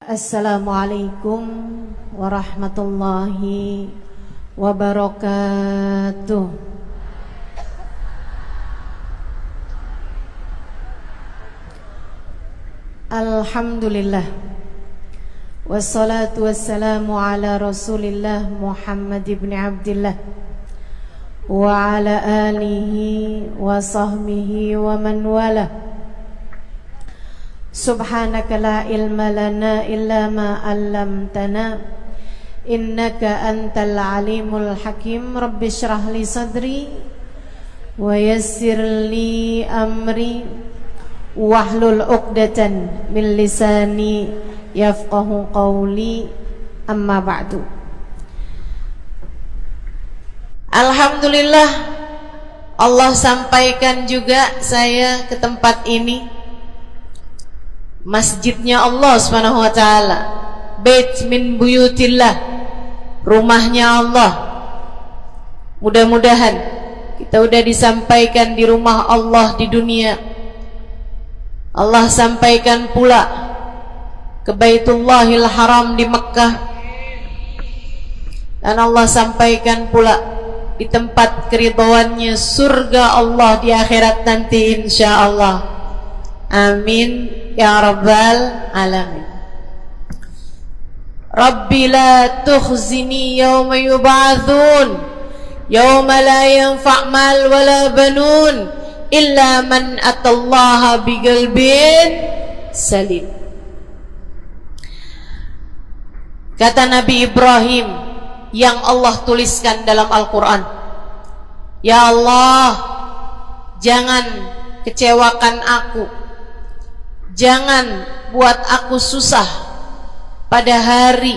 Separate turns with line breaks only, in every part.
Assalamualaikum warahmatullahi wabarakatuh. Alhamdulillah, wassalatu wassalamu ala Rasulillah Muhammad ibn Abdillah wa ala alihi wa sahbihi wa man wala. Subhanaka la ilma lana illa ma 'allamtana innaka antal alimul hakim. Rabbi shrah li sadri wa yassir li amri wahlul 'uqdatan min lisani yafqahu qawli. Amma ba'du. Alhamdulillah, Allah sampaikan juga saya ke tempat ini, masjidnya Allah Subhanahu wa taala, bait min buyutillah, rumahnya Allah. Mudah-mudahan kita udah disampaikan di rumah Allah di dunia, Allah sampaikan pula ke Baitullahil Haram di Mekkah, dan Allah sampaikan pula di tempat keridhaannya surga Allah di akhirat nanti insyaallah. Amin ya rabbal alamin. Rabbi la tukhzini yawma yub'atsun yawma la yanfa' mal wala banun illa man atallaha biqalbin salim. Kata Nabi Ibrahim yang Allah tuliskan dalam Al-Quran, ya Allah, jangan kecewakan aku, jangan buat aku susah pada hari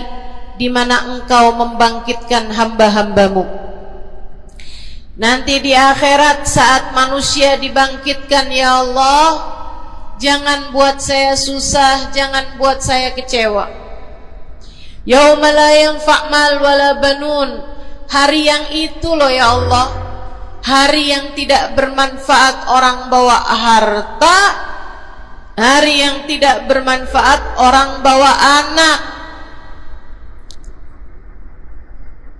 di mana Engkau membangkitkan hamba-hambamu. Nanti di akhirat saat manusia dibangkitkan, ya Allah, jangan buat saya susah, jangan buat saya kecewa. Yauma la yanfa' mal wala banun, hari yang itu loh ya Allah, hari yang tidak bermanfaat orang bawa harta, hari yang tidak bermanfaat orang bawa anak.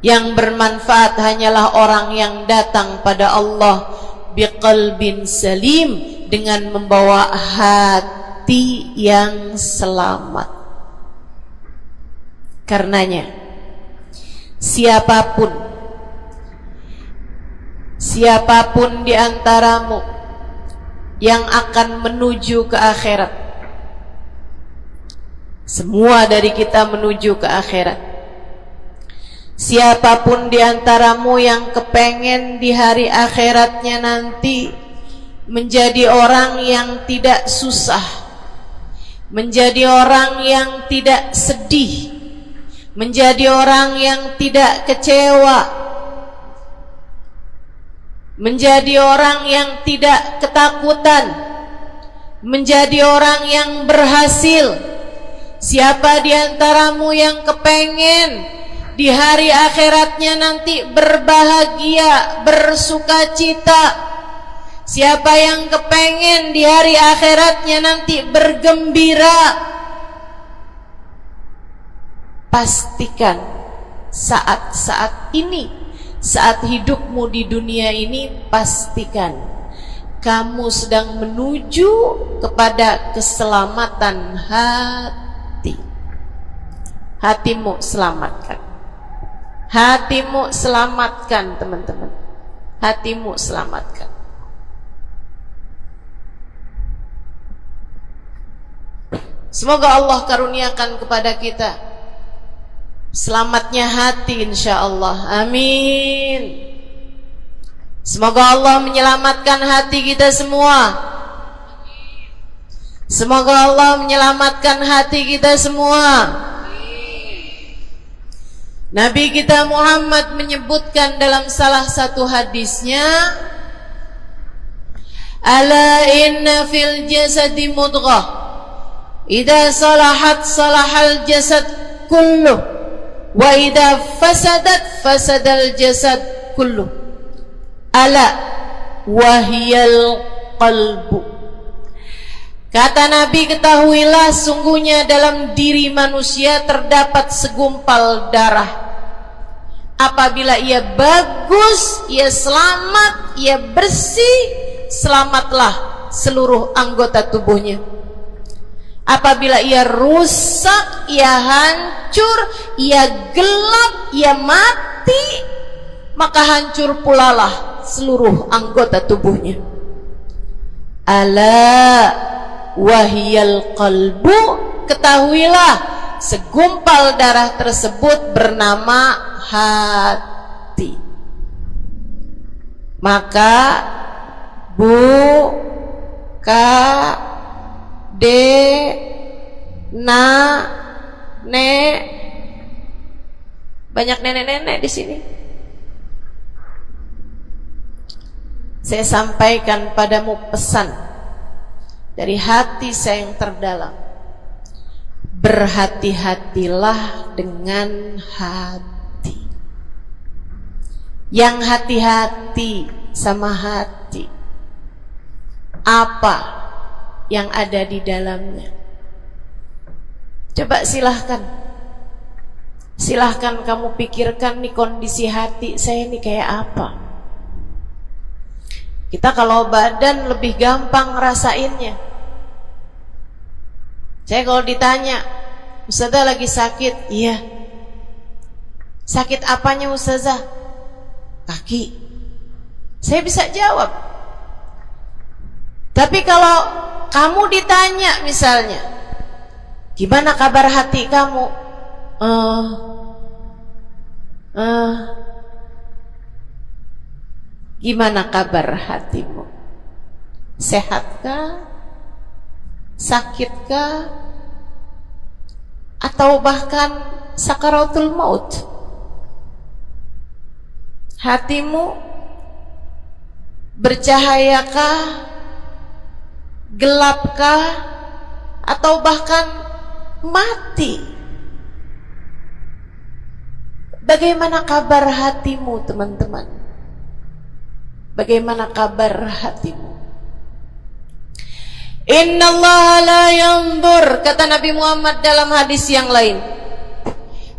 Yang bermanfaat hanyalah orang yang datang pada Allah biqalbin salim, dengan membawa hati yang selamat. Karenanya siapapun di antaramu yang akan menuju ke akhirat, semua dari kita menuju ke akhirat. Siapapun di antaramu yang kepengen di hari akhiratnya nanti menjadi orang yang tidak susah, menjadi orang yang tidak sedih, menjadi orang yang tidak kecewa, menjadi orang yang tidak ketakutan, menjadi orang yang berhasil. Siapa di antaramu yang kepengen di hari akhiratnya nanti berbahagia, bersukacita? Siapa yang kepengen di hari akhiratnya nanti bergembira? Pastikan saat-saat ini, saat hidupmu di dunia ini, pastikan kamu sedang menuju kepada keselamatan hati. Hatimu selamatkan, hatimu selamatkan teman-teman, hatimu selamatkan. Semoga Allah karuniakan kepada kita selamatnya hati insyaallah. Amin. Semoga Allah menyelamatkan hati kita semua. Semoga Allah menyelamatkan hati kita semua. Nabi kita Muhammad menyebutkan dalam salah satu hadisnya, ala inna fil jasadi mudghah, idza salahat salahal jasad kulluh, wa idza fasadat fasadal jasad kullu, ala wahiyal qalbu. Kata Nabi, ketahuilah sungguhnya dalam diri manusia terdapat segumpal darah. Apabila ia bagus, ia selamat, ia bersih, selamatlah seluruh anggota tubuhnya. Apabila ia rusak, ia hancur, ia gelap, ia mati, maka hancur pulalah seluruh anggota tubuhnya. Ala wahiyal qalbu, ketahuilah segumpal darah tersebut bernama hati. Maka banyak nenek-nenek di sini. Saya sampaikan padamu pesan dari hati saya yang terdalam. Berhati-hatilah dengan hati. Yang hati-hati sama hati, apa yang ada di dalamnya? Coba silahkan kamu pikirkan nih, kondisi hati saya ini kayak apa. Kita kalau badan lebih gampang ngerasainnya. Saya kalau ditanya, Ustazah lagi sakit? Iya. Sakit apanya Ustazah? Kaki. Saya bisa jawab. Tapi kalau kamu ditanya misalnya, gimana kabar hati kamu? Gimana kabar hatimu? Sehatkah? Sakitkah? Atau bahkan sakaratul maut? Hatimu bercahayakah? Gelapkah? Atau bahkan mati? Bagaimana kabar hatimu, teman-teman? Bagaimana kabar hatimu? Innallaha la yanzur, kata Nabi Muhammad dalam hadis yang lain.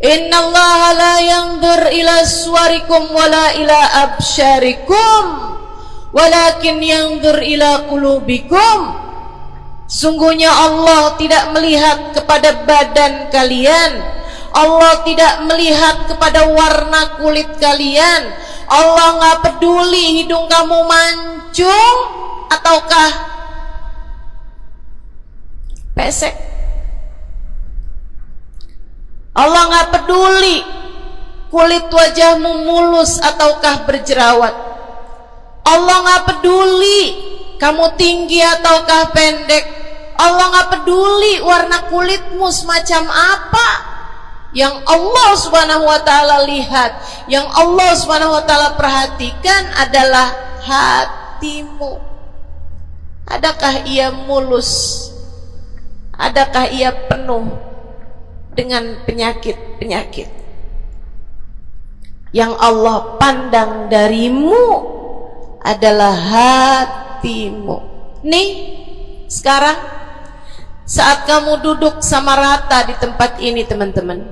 Innallaha la yanzur ila suwarikum wala ila absyarikum, walakin yanzur ila qulubikum. Sungguhnya Allah tidak melihat kepada badan kalian, Allah tidak melihat kepada warna kulit kalian. Allah nggak peduli hidung kamu mancung ataukah pesek. Allah nggak peduli kulit wajahmu mulus ataukah berjerawat. Allah nggak peduli kamu tinggi ataukah pendek. Allah nggak peduli warna kulitmu semacam apa. Yang Allah Subhanahu wa taala lihat, yang Allah Subhanahu wa taala perhatikan adalah hatimu. Adakah ia mulus? Adakah ia penuh dengan penyakit-penyakit? Yang Allah pandang darimu adalah hatimu. Nih, sekarang saat kamu duduk sama rata di tempat ini, teman-teman,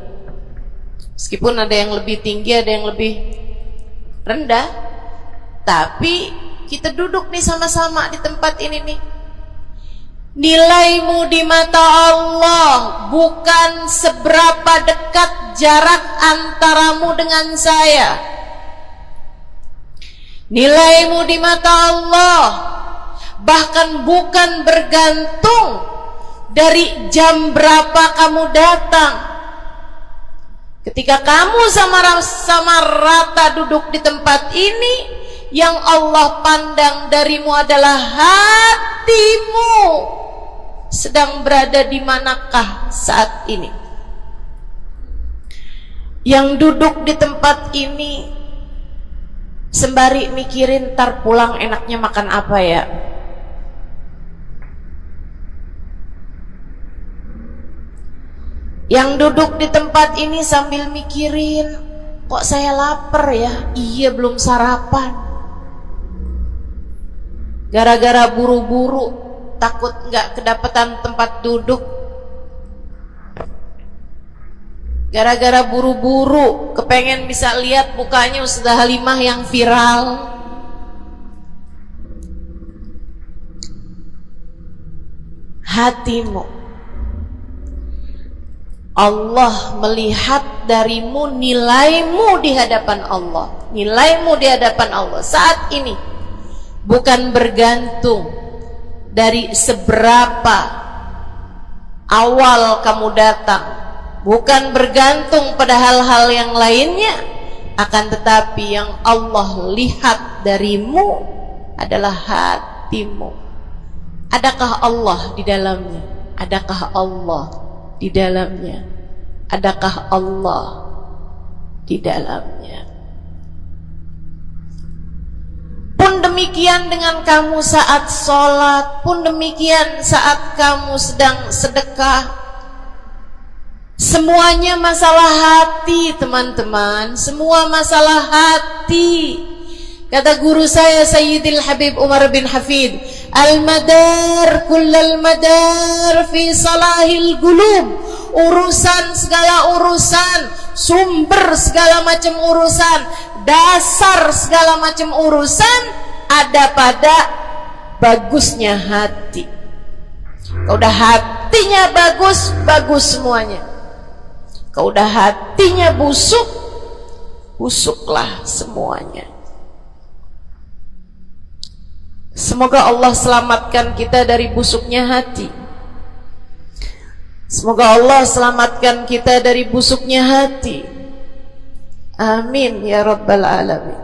meskipun ada yang lebih tinggi, ada yang lebih rendah, tapi kita duduk nih sama-sama di tempat ini nih. Nilaimu di mata Allah bukan seberapa dekat jarak antaramu dengan saya. Nilaimu di mata Allah bahkan bukan bergantung dari jam berapa kamu datang. Ketika kamu sama rata duduk di tempat ini, yang Allah pandang darimu adalah hatimu sedang berada di manakah saat ini. Yang duduk di tempat ini sembari mikirin ntar pulang enaknya makan apa ya. Yang duduk di tempat ini sambil mikirin, kok saya lapar ya? Iya, belum sarapan. Gara-gara buru-buru takut nggak kedapatan tempat duduk, gara-gara buru-buru kepengen bisa lihat mukanya Ustazah Halimah yang viral. Hatimu, Allah melihat darimu nilaimu di hadapan Allah. Nilaimu di hadapan Allah saat ini bukan bergantung dari seberapa awal kamu datang, bukan bergantung pada hal-hal yang lainnya, akan tetapi yang Allah lihat darimu adalah hatimu. Adakah Allah di dalamnya? Adakah Allah di dalamnya? Adakah Allah di dalamnya? Pun demikian dengan kamu saat sholat, pun demikian saat kamu sedang sedekah. Semuanya masalah hati, teman-teman. Semua masalah hati. Kata guru saya Sayyidil Habib Umar bin Hafid, al-madar kullal madar fi salahil gulub. Urusan segala urusan, sumber segala macam urusan, dasar segala macam urusan ada pada bagusnya hati. Kalau udah hatinya bagus, bagus semuanya. Kalau udah hatinya busuk, busuklah semuanya. Semoga Allah selamatkan kita dari busuknya hati. Semoga Allah selamatkan kita dari busuknya hati. Amin ya rabbal alamin.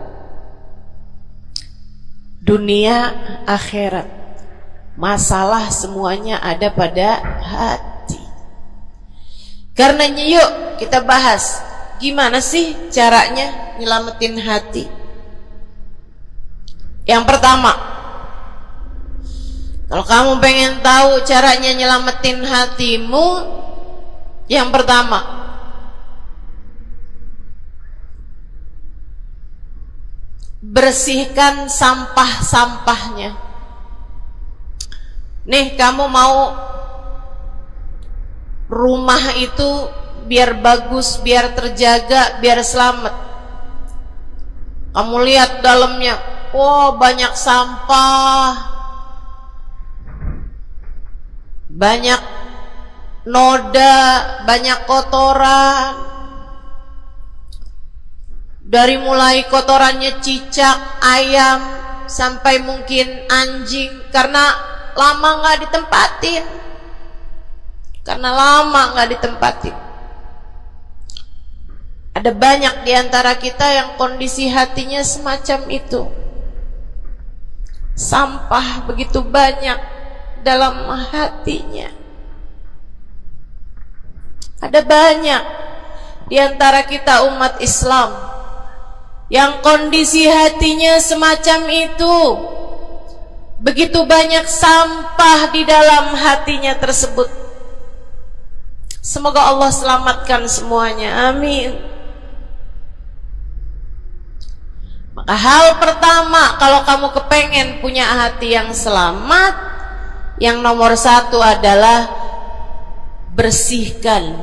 Dunia akhirat, masalah semuanya ada pada hati. Karenanya yuk kita bahas gimana sih caranya nyelamatin hati. Yang pertama, kalau kamu pengen tahu caranya nyelamatin hatimu, yang pertama, bersihkan sampah-sampahnya. Nih, kamu mau rumah itu biar bagus, biar terjaga, biar selamat. Kamu lihat dalamnya, wow, banyak sampah, banyak noda, banyak kotoran. Dari mulai kotorannya cicak, ayam, sampai mungkin anjing, karena lama nggak ditempatin. Karena lama nggak ditempatin. Ada banyak di antara kita yang kondisi hatinya semacam itu. Sampah begitu banyak dalam hatinya. Ada banyak di antara kita umat Islam yang kondisi hatinya semacam itu. Begitu banyak sampah di dalam hatinya tersebut. Semoga Allah selamatkan semuanya, amin. Maka hal pertama, kalau kamu kepengen punya hati yang selamat, yang nomor satu adalah bersihkan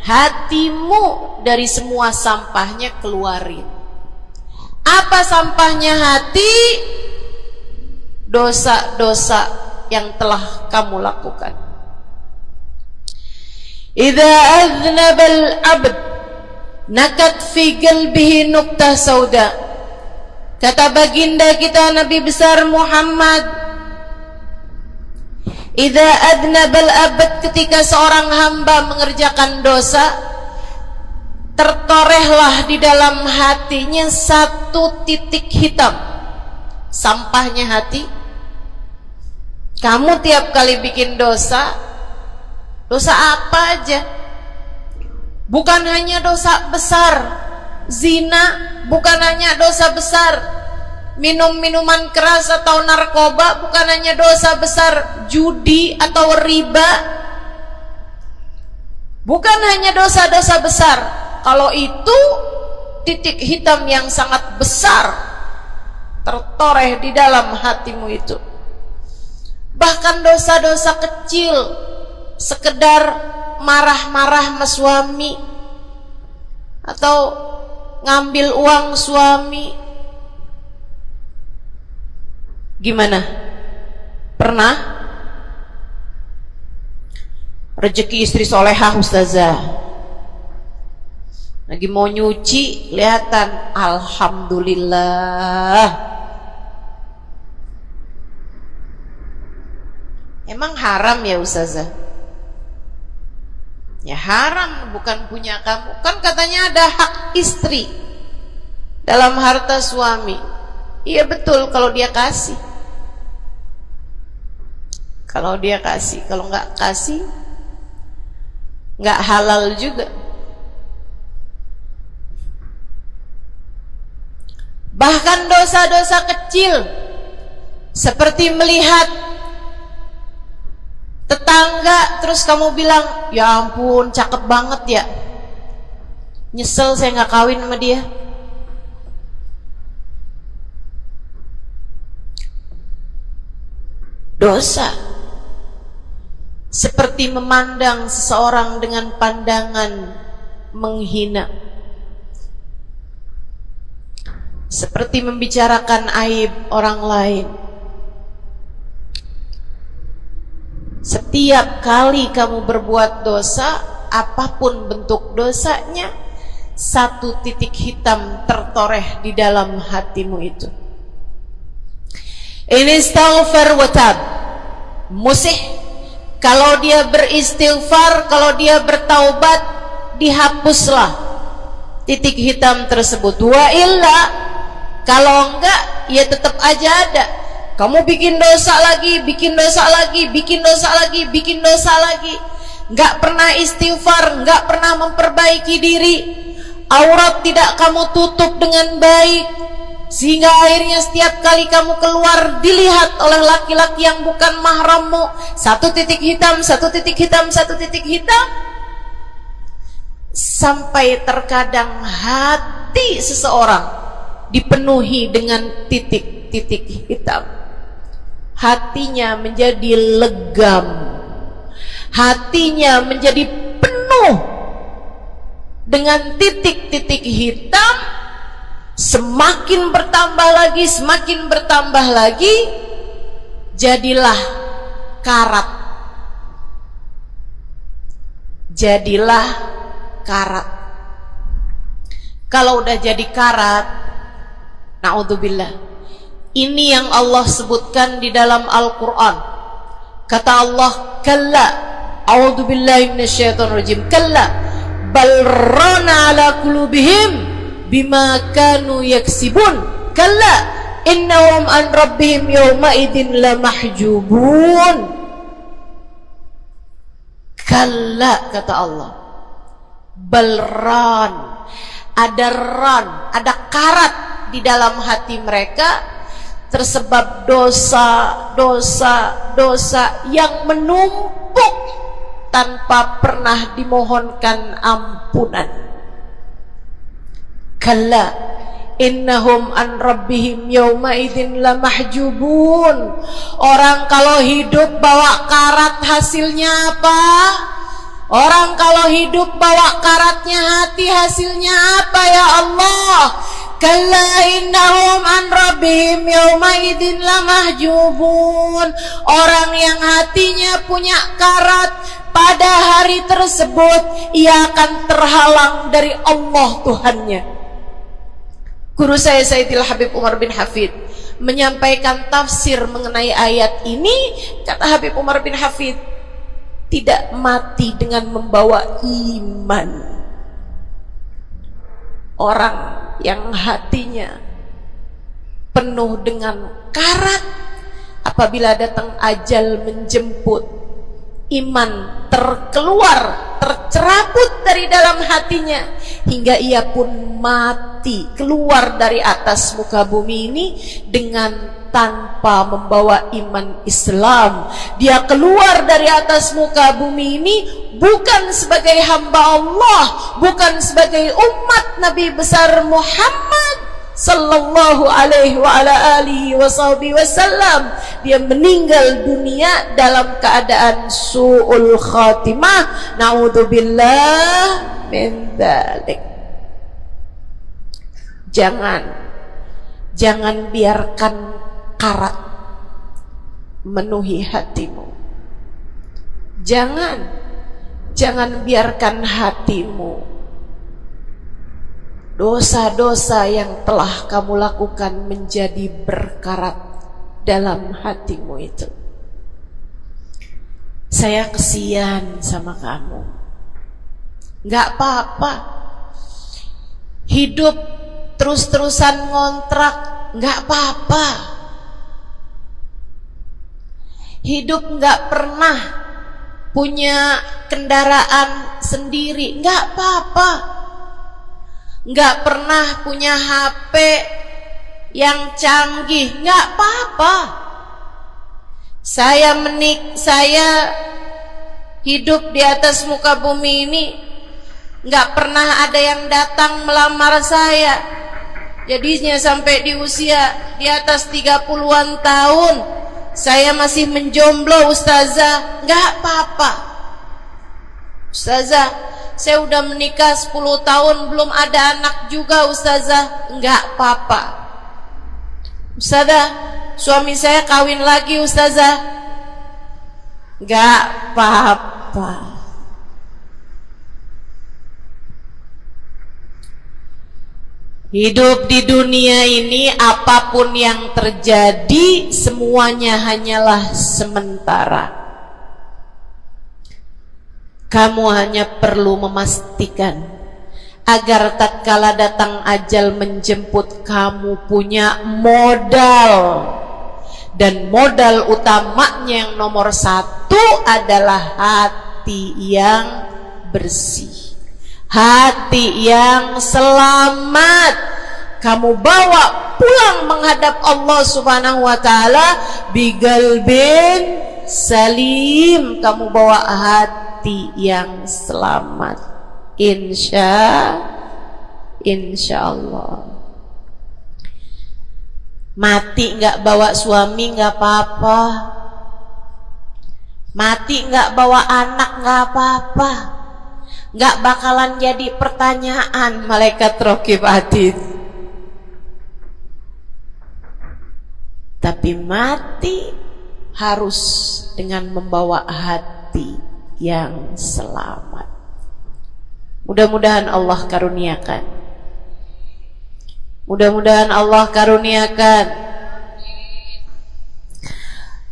hatimu dari semua sampahnya, keluarin. Apa sampahnya hati? Dosa-dosa yang telah kamu lakukan. Idza aznaba al-'abd nakat fi qalbihi nuqtah sauda. Kata baginda kita Nabi besar Muhammad, idza aznaba al-'abd, ketika seorang hamba mengerjakan dosa, tertorehlah di dalam hatinya satu titik hitam. Sampahnya hati. Kamu tiap kali bikin dosa, dosa apa aja? Bukan hanya dosa besar zina, bukan hanya dosa besar minum minuman keras atau narkoba, bukan hanya dosa besar judi atau riba, bukan hanya dosa-dosa besar. Kalau itu titik hitam yang sangat besar tertoreh di dalam hatimu itu. Bahkan dosa-dosa kecil, sekedar marah-marah sama suami atau ngambil uang suami. Gimana? Pernah? Rezeki istri solehah ustazah, lagi mau nyuci, kelihatan alhamdulillah. Emang haram ya ustazah? Ya haram, bukan punya kamu. Kan katanya ada hak istri dalam harta suami. Iya betul kalau dia kasih. Kalau dia kasih, kalau nggak kasih, nggak halal juga. Bahkan dosa-dosa kecil seperti melihat tetangga terus kamu bilang, ya ampun cakep banget ya, nyesel saya nggak kawin sama dia. Dosa. Seperti memandang seseorang dengan pandangan menghina, seperti membicarakan aib orang lain. Setiap kali kamu berbuat dosa, apapun bentuk dosanya, satu titik hitam tertoreh di dalam hatimu itu. Ini istighfar wa tab. Musih. Kalau dia beristighfar, kalau dia bertaubat, dihapuslah titik hitam tersebut. Wa illa, kalau enggak, ya tetap aja ada. Kamu bikin dosa lagi, bikin dosa lagi, bikin dosa lagi, bikin dosa lagi. Enggak pernah istighfar, enggak pernah memperbaiki diri. Aurat tidak kamu tutup dengan baik, sehingga akhirnya setiap kali kamu keluar dilihat oleh laki-laki yang bukan mahrammu. Satu titik hitam, satu titik hitam, satu titik hitam. Sampai terkadang hati seseorang dipenuhi dengan titik-titik hitam. Hatinya menjadi legam, hatinya menjadi penuh dengan titik-titik hitam. Semakin bertambah lagi, semakin bertambah lagi, jadilah karat. Jadilah karat. Kalau udah jadi karat, na'udzubillah, ini yang Allah sebutkan di dalam Al-Quran. Kata Allah, kalla, a'udzubillahi minasyaitonirrajim, kalla bal rana ala qulubihim bima kanu yaksibun, kalla innahum an rabbihim yawma idin lamahjubun. Kalla, kata Allah, balran, ada ran, ada karat di dalam hati mereka, tersebab dosa, dosa, dosa yang menumpuk tanpa pernah dimohonkan ampunan. Kalla innahum an rabbihim yawma idzin lamahjubun. Orang kalau hidup bawa karat hasilnya apa? Orang kalau hidup bawa karatnya hati hasilnya apa ya Allah? Kalla innahum an rabbihim yawma idzin lamahjubun. Orang yang hatinya punya karat, pada hari tersebut ia akan terhalang dari Allah Tuhannya. Guru saya Sayyidil Habib Umar bin Hafid menyampaikan tafsir mengenai ayat ini. Kata Habib Umar bin Hafid, tidak mati dengan membawa iman. Orang yang hatinya penuh dengan karat, apabila datang ajal menjemput, iman terkeluar, tercerabut dari dalam hatinya, hingga ia pun mati, keluar dari atas muka bumi ini dengan tanpa membawa iman Islam. Dia keluar dari atas muka bumi ini bukan sebagai hamba Allah, bukan sebagai umat Nabi besar Muhammad sallallahu alaihi wa ala alihi wasallam. Dia meninggal dunia dalam keadaan su'ul khatimah. Naudzubillah min dzalik. Jangan biarkan karat memenuhi hatimu. Jangan biarkan hatimu dosa-dosa yang telah kamu lakukan menjadi berkarat dalam hatimu itu. Saya kesian sama kamu. Gak apa-apa. Hidup terus-terusan ngontrak, gak apa-apa. Hidup gak pernah punya kendaraan sendiri, gak apa-apa. Nggak pernah punya HP yang canggih, nggak apa-apa. Saya hidup di atas muka bumi ini, nggak pernah ada yang datang melamar saya. Jadinya sampai di usia di atas 30-an tahun saya masih menjomblo, ustazah. Nggak apa-apa, ustazah. Saya udah menikah 10 tahun belum ada anak juga, ustazah. Enggak apa-apa. Ustazah, suami saya kawin lagi, ustazah. Enggak apa-apa. Hidup di dunia ini, apapun yang terjadi, semuanya hanyalah sementara. Kamu hanya perlu memastikan agar tatkala datang ajal menjemput, kamu punya modal. Dan modal utamanya yang nomor 1 adalah hati yang bersih, hati yang selamat. Kamu bawa pulang menghadap Allah subhanahu wa ta'ala bigalbin salim. Kamu bawa hati yang selamat, insya Allah. Mati nggak bawa suami nggak apa-apa, mati nggak bawa anak nggak apa-apa, nggak bakalan jadi pertanyaan malaikat raqib atid. Tapi mati harus dengan membawa hati yang selamat. Mudah-mudahan Allah karuniakan. Mudah-mudahan Allah karuniakan.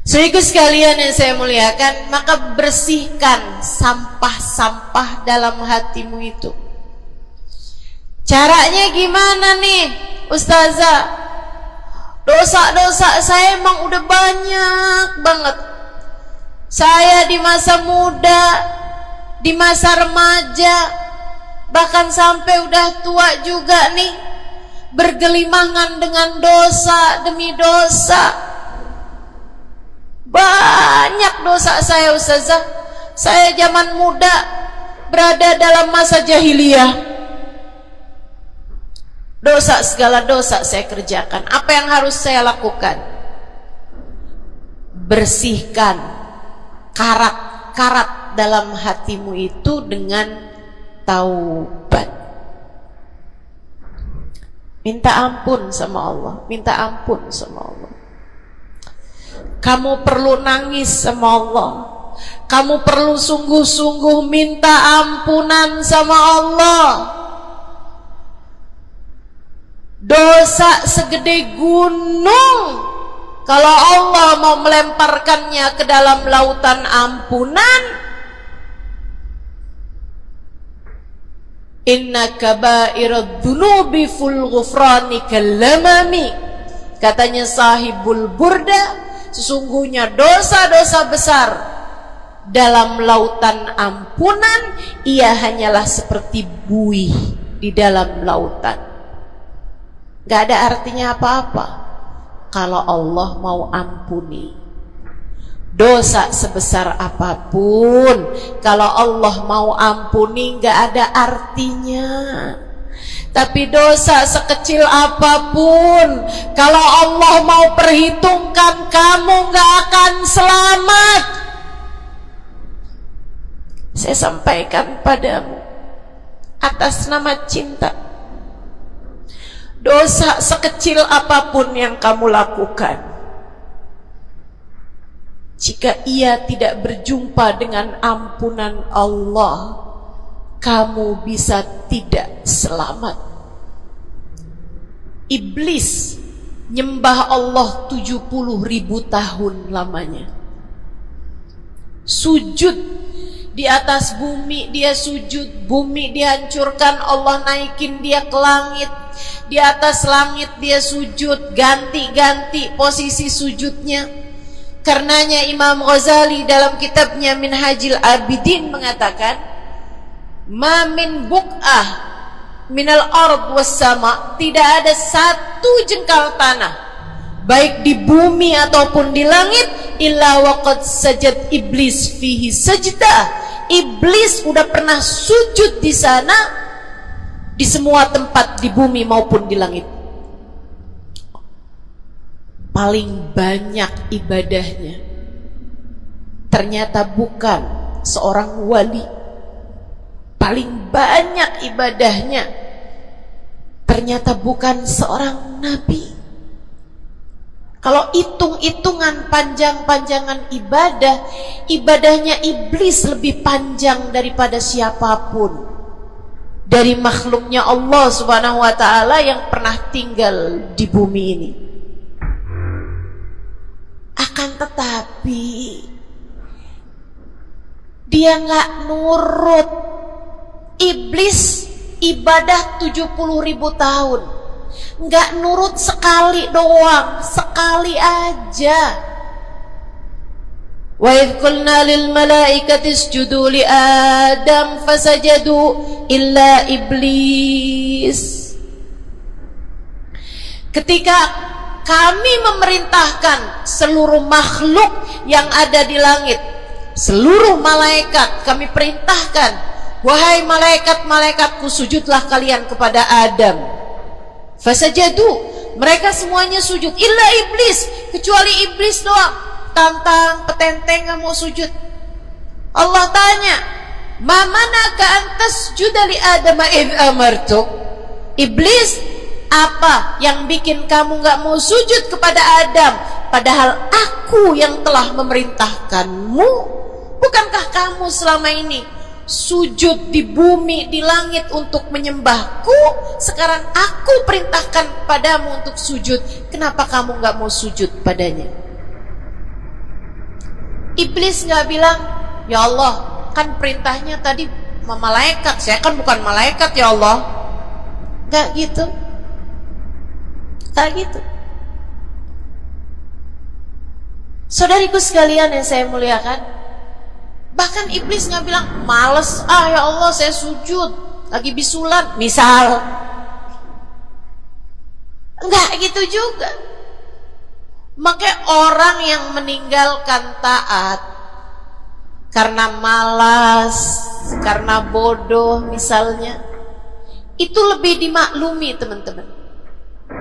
Saudaraku sekalian yang saya muliakan, maka bersihkan sampah-sampah dalam hatimu itu. Caranya gimana nih, ustazah? Dosa-dosa saya emang udah banyak banget. Saya di masa muda, di masa remaja, bahkan sampai udah tua juga nih, bergelimangan dengan dosa demi dosa. Banyak dosa saya, ustazah. Saya zaman muda berada dalam masa jahiliyah. Dosa, segala dosa saya kerjakan. Apa yang harus saya lakukan? Bersihkan karat-karat dalam hatimu itu dengan taubat. Minta ampun sama Allah, minta ampun sama Allah. Kamu perlu nangis sama Allah. Kamu perlu sungguh-sungguh minta ampunan sama Allah. Dosa segede gunung, kalau Allah mau melemparkannya ke dalam lautan ampunan, inna kaba'irad dunubi ful ghufrani kallamami. Katanya sahibul burda, sesungguhnya dosa-dosa besar dalam lautan ampunan, ia hanyalah seperti buih di dalam lautan. Gak ada artinya apa-apa kalau Allah mau ampuni. Dosa sebesar apapun, kalau Allah mau ampuni, gak ada artinya. Tapi dosa sekecil apapun, kalau Allah mau perhitungkan, kamu gak akan selamat. Saya sampaikan padamu atas nama cinta, dosa sekecil apapun yang kamu lakukan, jika ia tidak berjumpa dengan ampunan Allah, kamu bisa tidak selamat. Iblis nyembah Allah 70.000 tahun lamanya. Sujud di atas bumi, dia sujud, bumi dihancurkan, Allah naikin dia ke langit. Di atas langit dia sujud, ganti-ganti posisi sujudnya. Karenanya Imam Ghazali dalam kitabnya Minhajul Abidin mengatakan, ma min buq'ah minal ard was sama, tidak ada satu jengkal tanah baik di bumi ataupun di langit illa waqad sajad iblis fihi sajdah. Iblis udah pernah sujud di sana, di semua tempat di bumi maupun di langit. Paling banyak ibadahnya ternyata bukan seorang wali. Paling banyak ibadahnya ternyata bukan seorang nabi. Kalau hitung-hitungan panjang-panjangan ibadah, ibadahnya iblis lebih panjang daripada siapapun dari makhluknya Allah Subhanahu wa ta'ala yang pernah tinggal di bumi ini. Akan tetapi dia nggak nurut. Iblis ibadah 70.000 tahun, nggak nurut sekali doang, sekali aja. Wa idh qulna lil malaikati isjudu li Adam fasajadu illa iblis. Ketika kami memerintahkan seluruh makhluk yang ada di langit, seluruh malaikat kami perintahkan, wahai malaikat-malaikatku, sujudlah kalian kepada Adam. Fasajadu, mereka semuanya sujud, illa iblis, kecuali iblis doang, tantang petenteng gak mau sujud. Allah tanya, ma manaka antas judali Adam id amartu. Iblis, apa yang bikin kamu gak mau sujud kepada Adam, padahal aku yang telah memerintahkanmu? Bukankah kamu selama ini sujud di bumi, di langit untuk menyembahku? Sekarang aku perintahkan padamu untuk sujud, kenapa kamu gak mau sujud padanya? Iblis gak bilang, ya Allah, kan perintahnya tadi malaikat, saya kan bukan malaikat ya Allah. Gak gitu. Tak gitu. Saudariku sekalian yang saya muliakan, bahkan iblis nggak bilang males, ya Allah saya sujud lagi bisulan misal, nggak gitu juga. Makanya orang yang meninggalkan taat karena malas, karena bodoh misalnya, itu lebih dimaklumi teman-teman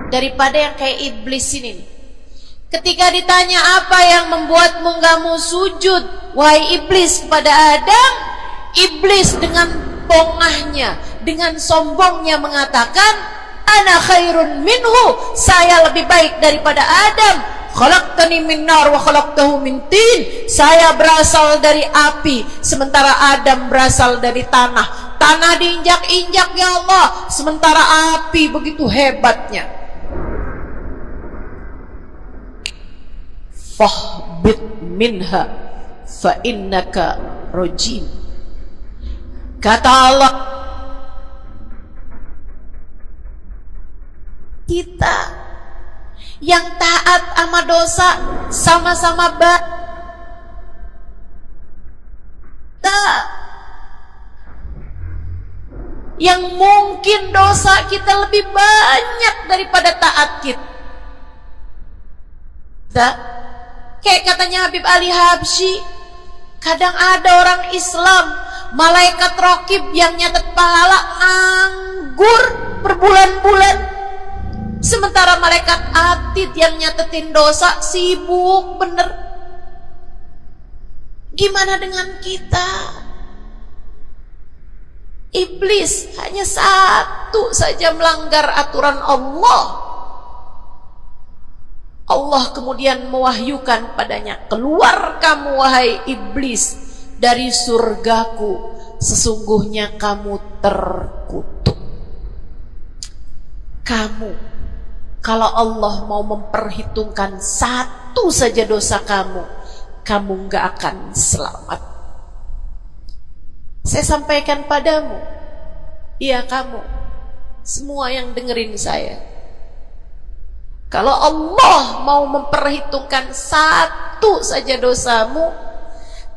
daripada yang kayak iblis ini nih. Ketika ditanya apa yang membuatmu gak mau sujud, wahai iblis, kepada Adam, iblis dengan bongahnya, dengan sombongnya mengatakan, ana khairun minhu, saya lebih baik daripada Adam. Khalaqtani min nar wa khalaqtahu min tin, saya berasal dari api sementara Adam berasal dari tanah. Tanah diinjak-injak ya Allah, sementara api begitu hebatnya. Fahbit minha fa innaka rajim. Kata Allah, kita yang taat sama dosa sama-sama yang mungkin dosa kita lebih banyak daripada taat kita. Kayak katanya Habib Ali Habsyi, kadang ada orang Islam, malaikat raqib yang nyatet pahala anggur berbulan-bulan. Sementara malaikat atid yang nyatetin dosa sibuk bener. Gimana dengan kita? Iblis hanya satu saja melanggar aturan Allah. Allah kemudian mewahyukan padanya, keluar kamu wahai iblis dari surgaku, sesungguhnya kamu terkutuk. Kamu, kalau Allah mau memperhitungkan satu saja dosa kamu, kamu gak akan selamat. Saya sampaikan padamu, iya kamu, semua yang dengerin saya, kalau Allah mau memperhitungkan satu saja dosamu,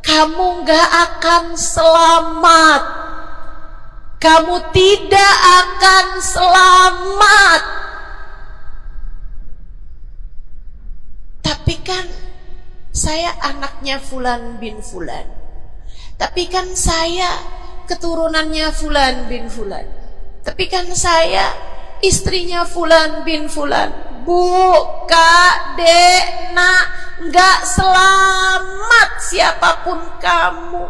kamu gak akan selamat. Kamu tidak akan selamat. Tapi kan saya anaknya Fulan bin Fulan. Tapi kan saya keturunannya Fulan bin Fulan. Tapi kan saya istrinya Fulan bin Fulan. Bu, Kak, Dek, Nak, gak selamat siapapun kamu.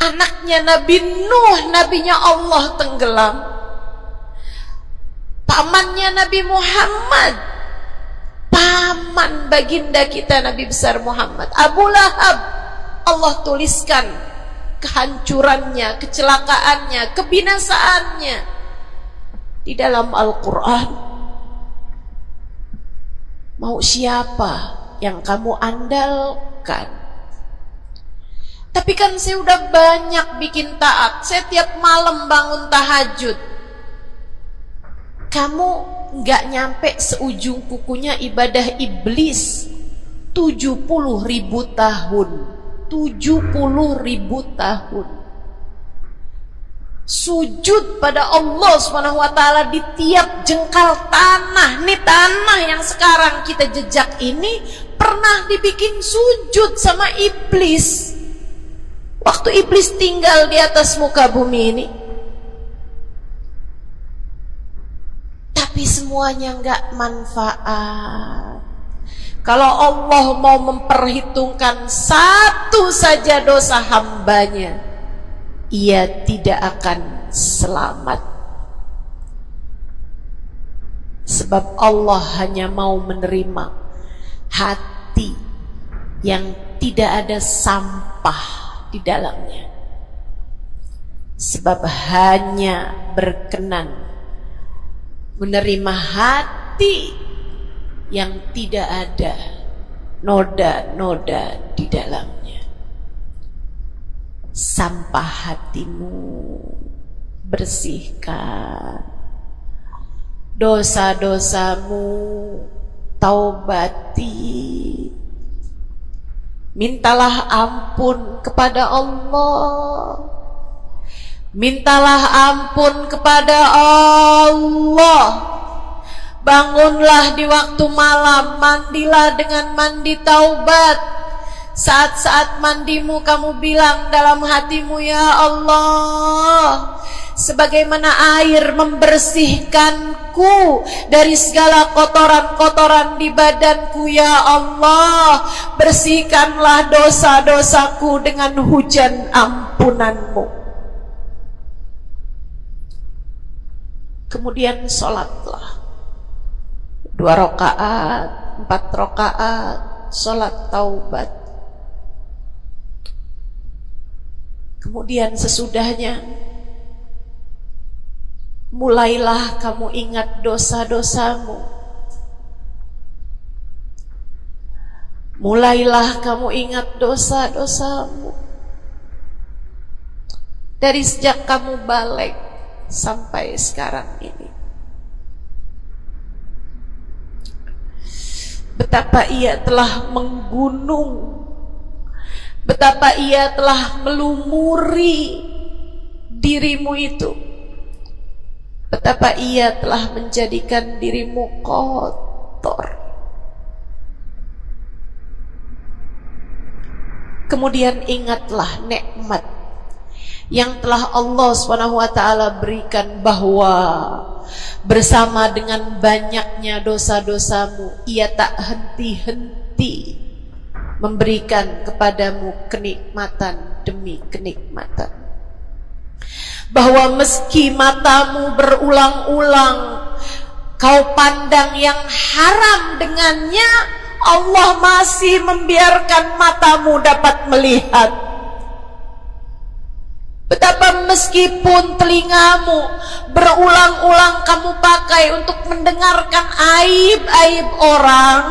Anaknya Nabi Nuh, nabinya Allah tenggelam. Pamannya Nabi Muhammad, paman baginda kita Nabi besar Muhammad, Abu Lahab, Allah tuliskan kehancurannya, kecelakaannya, kebinasaannya di dalam Al-Quran. Mau siapa yang kamu andalkan? Tapi kan saya udah banyak bikin taat, saya tiap malam bangun tahajud. Kamu gak nyampe seujung kukunya ibadah iblis 70.000 tahun. 70.000 tahun sujud pada Allah Subhanahu wa ta'ala di tiap jengkal tanah. Nih tanah yang sekarang kita jejak ini pernah dibikin sujud sama iblis waktu iblis tinggal di atas muka bumi ini. Tapi semuanya gak manfaat. Kalau Allah mau memperhitungkan satu saja dosa hambanya, ia tidak akan selamat. Sebab Allah hanya mau menerima hati yang tidak ada sampah di dalamnya. Sebab hanya berkenan menerima hati yang tidak ada noda-noda di dalamnya. Sampah hatimu bersihkan, dosa-dosamu taubati, mintalah ampun kepada Allah, mintalah ampun kepada Allah. Bangunlah di waktu malam, mandilah dengan mandi taubat. Saat-saat mandimu kamu bilang dalam hatimu, ya Allah, sebagaimana air membersihkanku dari segala kotoran-kotoran di badanku, ya Allah, bersihkanlah dosa-dosaku dengan hujan ampunanmu. Kemudian sholatlah 2 rakaat, 4 rakaat, sholat taubat. Kemudian sesudahnya mulailah kamu ingat dosa-dosamu. Mulailah kamu ingat dosa-dosamu. Dari sejak kamu balik sampai sekarang ini. Betapa ia telah menggunung, betapa ia telah melumuri dirimu itu, betapa ia telah menjadikan dirimu kotor. Kemudian ingatlah nikmat yang telah Allah SWT berikan, bahwa bersama dengan banyaknya dosa-dosamu, Ia tak henti-henti memberikan kepadamu kenikmatan demi kenikmatan. Bahwa meski matamu berulang-ulang kau pandang yang haram dengannya, Allah masih membiarkan matamu dapat melihat. Betapa meskipun telingamu berulang-ulang kamu pakai untuk mendengarkan aib-aib orang,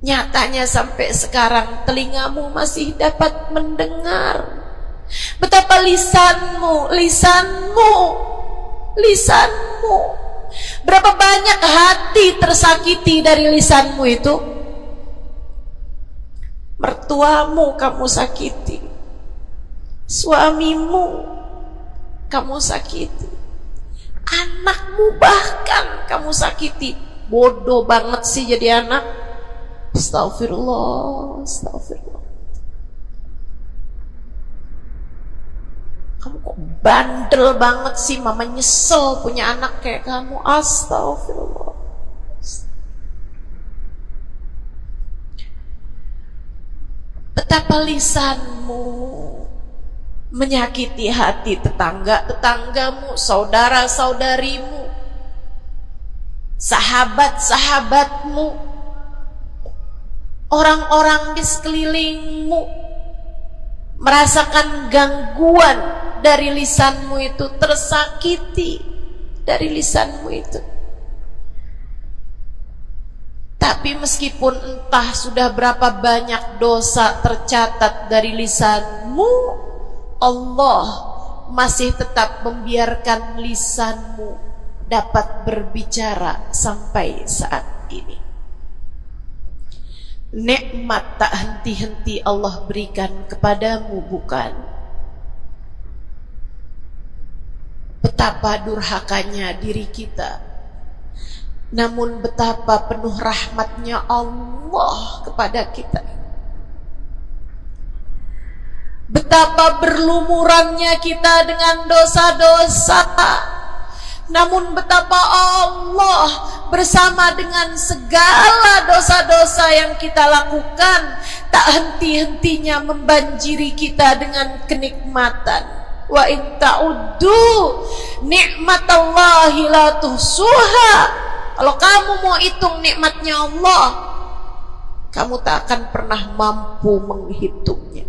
nyatanya sampai sekarang telingamu masih dapat mendengar. Betapa lisanmu, berapa banyak hati tersakiti dari lisanmu itu. Mertuamu kamu sakiti, suamimu kamu sakiti, anakmu bahkan kamu sakiti. Bodoh banget sih jadi anak. Astagfirullah, astagfirullah. Kamu kok bandel banget sih, mama nyesel punya anak kayak kamu. Astagfirullah. Betapa lisanmu menyakiti hati tetanggamu, saudara-saudarimu, sahabat-sahabatmu, orang-orang di sekelilingmu merasakan gangguan dari lisanmu itu, tersakiti dari lisanmu itu. Tapi meskipun entah sudah berapa banyak dosa tercatat dari lisanmu, Allah masih tetap membiarkan lisanmu dapat berbicara sampai saat ini. Nikmat tak henti-henti Allah berikan kepadamu, bukan? Betapa durhakanya diri kita, namun betapa penuh rahmatnya Allah kepada kita. Betapa berlumurannya kita dengan dosa-dosa, namun betapa Allah bersama dengan segala dosa-dosa yang kita lakukan tak henti-hentinya membanjiri kita dengan kenikmatan. Wa in ta'uddu nikmatallahi la tuhsuha. Kalau kamu mau hitung nikmatnya Allah, kamu tak akan pernah mampu menghitungnya.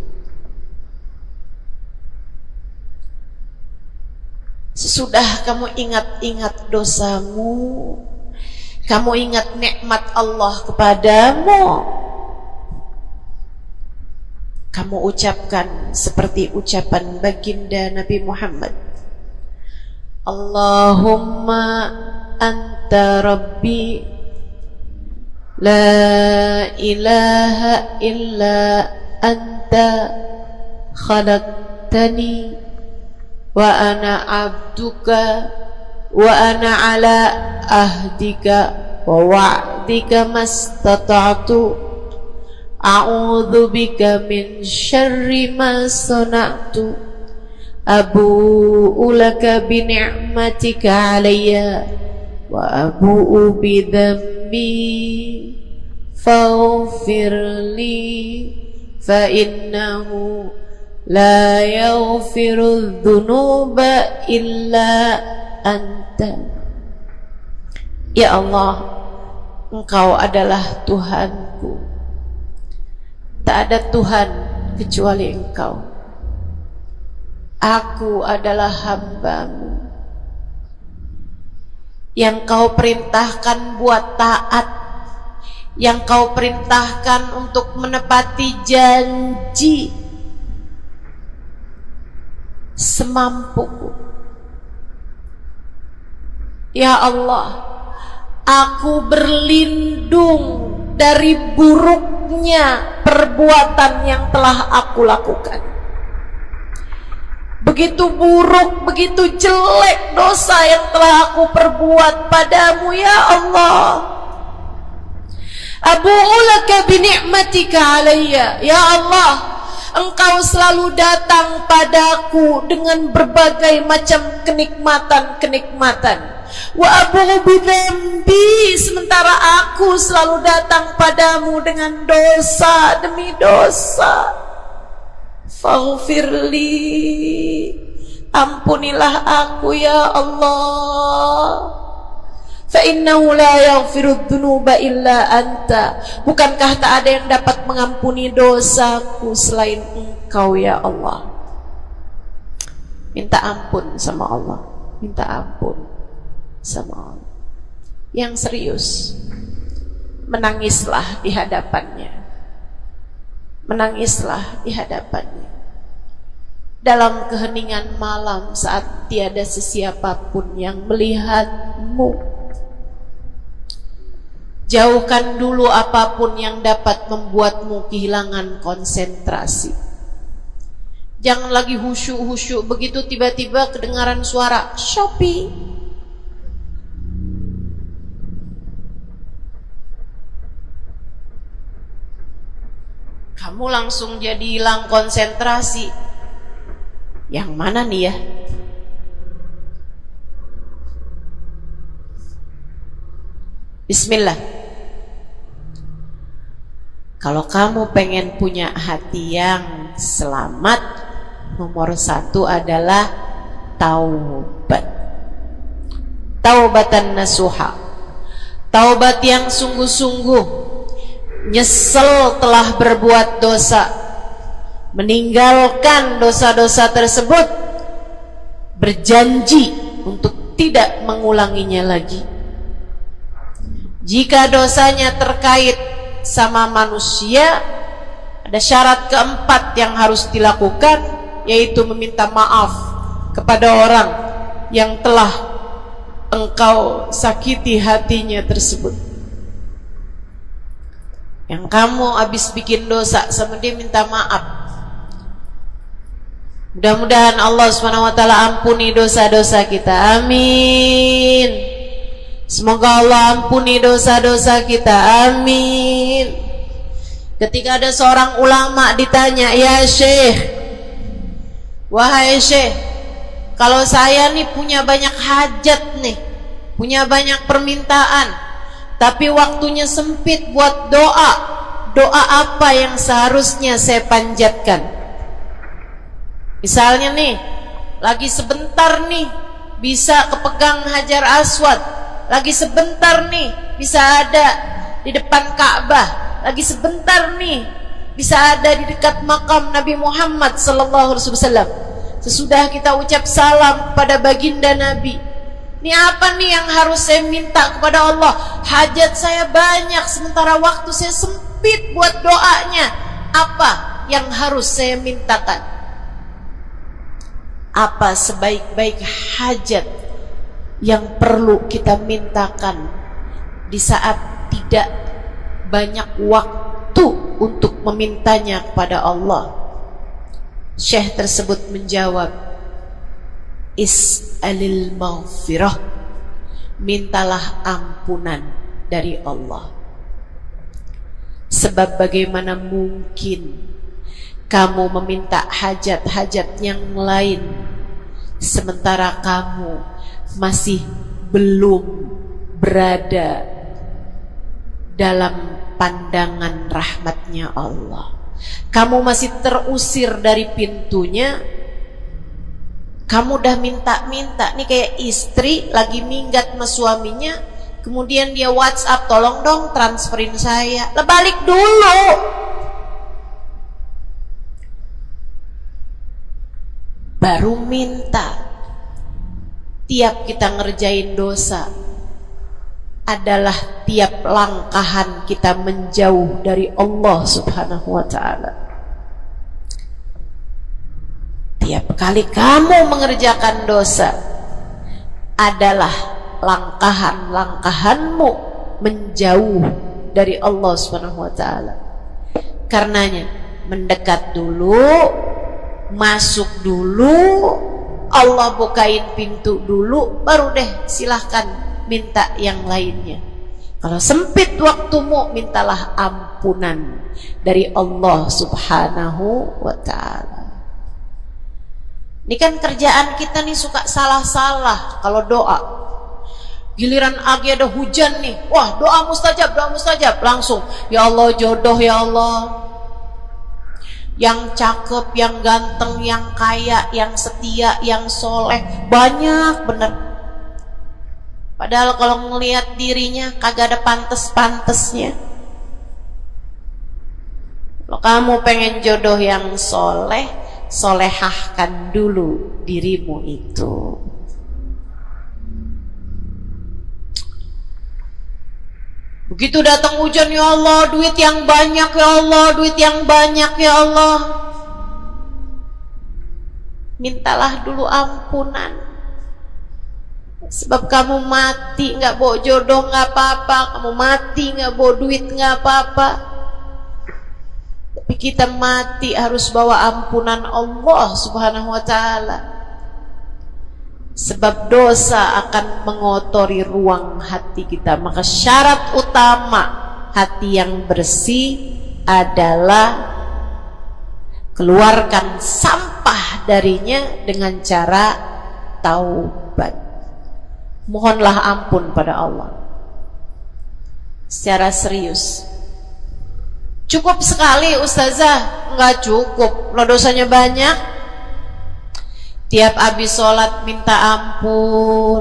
Sesudah kamu ingat-ingat dosamu, kamu ingat nikmat Allah kepadamu, kamu ucapkan seperti ucapan baginda Nabi Muhammad, Allahumma anta rabbi la ilaha illa anta khalaqtani wa ana abduka wa ana ala ahdika wa wa'dika mastata'tu a'udzu bika min syarri ma sana'tu abu'u laka bi ni'matika 'alayya wa abu'u bi dhanbi faghfir li fa innahu la yaghfiru dzunuba illa anta. Ya Allah, Engkau adalah Tuhanku, tak ada Tuhan kecuali Engkau. Aku adalah hamba-Mu yang Kau perintahkan buat taat, yang Kau perintahkan untuk menepati janji semampuku. Ya Allah, aku berlindung dari buruknya perbuatan yang telah aku lakukan. Begitu buruk, begitu jelek dosa yang telah aku perbuat padamu, ya Allah. Abu'u laka bi ni'matika 'alayya. Ya Allah, Engkau selalu datang padaku dengan berbagai macam kenikmatan-kenikmatan. Wa abu bidzambi, sementara aku selalu datang padamu dengan dosa demi dosa. Faghfirli, ampunilah aku ya Allah. Fa innahu la yaghfiru dzunuba illa anta. Bukankah tak ada yang dapat mengampuni dosaku selain Engkau ya Allah. Minta ampun sama Allah, minta ampun sama Allah. Yang serius, menangislah di hadapannya. Menangislah di hadapannya. Dalam keheningan malam saat tiada sesiapapun yang melihatmu. Jauhkan dulu apapun yang dapat membuatmu kehilangan konsentrasi. Jangan lagi khusyuk-khusyuk begitu tiba-tiba kedengaran suara Shopee. Kamu langsung jadi hilang konsentrasi. Yang mana nih ya? Bismillah. Kalau kamu pengen punya hati yang selamat, nomor 1 adalah taubat. Taubatan nasuha. Taubat yang sungguh-sungguh. Nyesel telah berbuat dosa, meninggalkan dosa-dosa tersebut, berjanji untuk tidak mengulanginya lagi. Jika dosanya terkait sama manusia, ada syarat keempat yang harus dilakukan, yaitu meminta maaf kepada orang yang telah engkau sakiti hatinya tersebut. Yang kamu habis bikin dosa sama dia, minta maaf. Mudah-mudahan Allah SWT ampuni dosa-dosa kita. Amin. Semoga Allah ampuni dosa-dosa kita. Amin. Ketika ada seorang ulama ditanya, ya Syekh, wahai Syekh, kalau saya nih punya banyak hajat nih, punya banyak permintaan, tapi waktunya sempit buat doa, doa apa yang seharusnya saya panjatkan? Misalnya nih, lagi sebentar nih bisa kepegang Hajar Aswad, lagi sebentar nih bisa ada di depan Ka'bah, lagi sebentar nih bisa ada di dekat makam Nabi Muhammad sallallahu alaihi wasallam. Sesudah kita ucap salam pada baginda Nabi, ini apa nih yang harus saya minta kepada Allah? Hajat saya banyak sementara waktu saya sempit buat doanya. Apa yang harus saya mintakan? Apa sebaik-baik hajat yang perlu kita mintakan di saat tidak banyak waktu untuk memintanya kepada Allah? Syekh tersebut menjawab, is'alil maghfirah, mintalah ampunan dari Allah. Sebab bagaimana mungkin kamu meminta hajat-hajat yang lain sementara kamu masih belum berada dalam pandangan rahmatnya Allah. Kamu masih terusir dari pintunya. Kamu udah minta-minta, nih kayak istri lagi minggat sama suaminya, kemudian dia WhatsApp, tolong dong transferin saya. Lah balik dulu. Baru minta. Tiap kita ngerjain dosa adalah tiap langkahan kita menjauh dari Allah Subhanahu wa ta'ala. Tiap kali kamu mengerjakan dosa adalah langkahan-langkahanmu menjauh dari Allah Subhanahu wa ta'ala. Karenanya mendekat dulu, masuk dulu, Allah bukain pintu dulu, baru deh silahkan minta yang lainnya. Kalau sempit waktumu, mintalah ampunan dari Allah Subhanahu wa ta'ala. Ini kan kerjaan kita nih suka salah-salah kalau doa. Giliran lagi ada hujan nih, wah doa mustajab, langsung ya Allah jodoh, ya Allah yang cakep, yang ganteng, yang kaya, yang setia, yang soleh, banyak bener. Padahal kalau ngelihat dirinya kagak ada pantes-pantesnya. Kalau kamu pengen jodoh yang soleh, solehahkan dulu dirimu itu. Begitu datang hujan, ya Allah, duit yang banyak, ya Allah, duit yang banyak, ya Allah. Mintalah dulu ampunan. Sebab kamu mati nggak bawa jodoh nggak apa-apa, kamu mati nggak bawa duit nggak apa-apa. Tapi kita mati harus bawa ampunan Allah Subhanahu wa ta'ala. Sebab dosa akan mengotori ruang hati kita. Maka syarat utama hati yang bersih adalah keluarkan sampah darinya dengan cara taubat. Mohonlah ampun pada Allah secara serius. Cukup sekali ustazah? Enggak cukup, lo dosanya banyak. Tiap habis sholat minta ampun,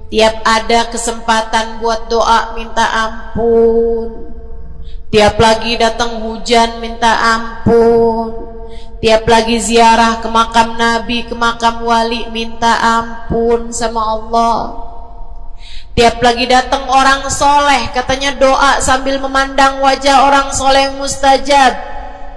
tiap ada kesempatan buat doa minta ampun, tiap lagi datang hujan minta ampun, tiap lagi ziarah ke makam Nabi, ke makam wali minta ampun sama Allah. Tiap lagi datang orang soleh, katanya doa sambil memandang wajah orang soleh mustajab.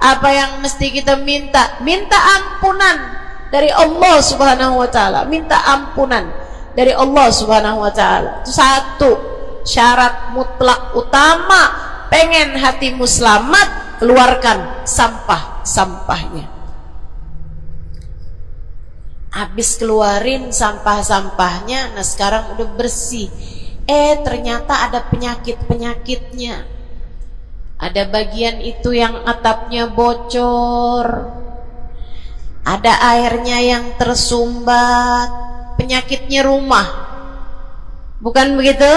Apa yang mesti kita minta? Minta ampunan dari Allah Subhanahu wa ta'ala. Minta ampunan dari Allah Subhanahu wa ta'ala. Itu satu syarat mutlak utama. Pengen hatimu selamat, keluarkan sampah-sampahnya. Habis keluarin sampah-sampahnya, nah sekarang udah bersih. Ternyata ada penyakit-penyakitnya. Ada bagian itu yang atapnya bocor, ada airnya yang tersumbat, penyakitnya rumah. Bukan begitu?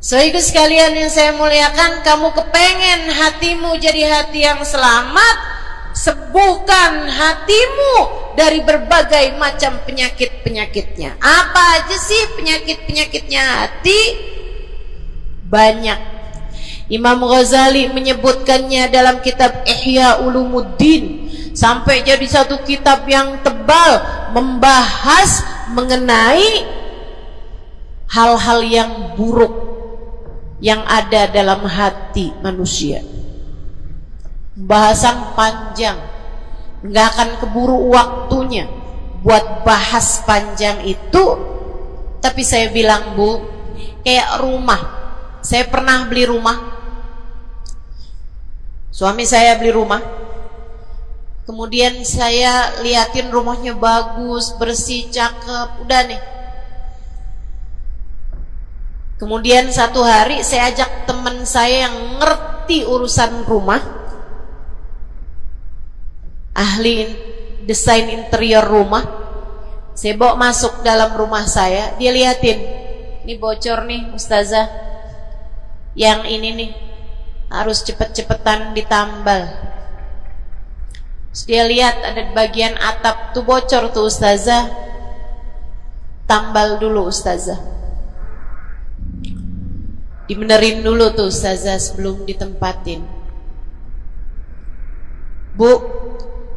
Soalnya sekalian yang saya muliakan, kamu kepengen hatimu jadi hati yang selamat, sembuhkan hatimu dari berbagai macam penyakit-penyakitnya. Apa aja sih penyakit-penyakitnya hati? Banyak. Imam Ghazali menyebutkannya dalam kitab Ihya Ulumuddin, sampai jadi satu kitab yang tebal membahas mengenai hal-hal yang buruk yang ada dalam hati manusia. Bahasan panjang, nggak akan keburu waktunya buat bahas panjang itu. Tapi saya bilang, Bu, kayak rumah. Saya pernah beli rumah, suami saya beli rumah, kemudian saya liatin rumahnya bagus, bersih, cakep, udah nih. Kemudian satu hari saya ajak teman saya yang ngerti urusan rumah, ahli desain interior rumah. Saya bawa masuk dalam rumah saya, dia liatin, ini bocor nih ustazah, yang ini nih harus cepet-cepetan ditambal. Terus dia lihat ada bagian atap tuh bocor tuh ustazah, tambal dulu ustazah, dibenerin dulu tuh ustazah sebelum ditempatin. Bu,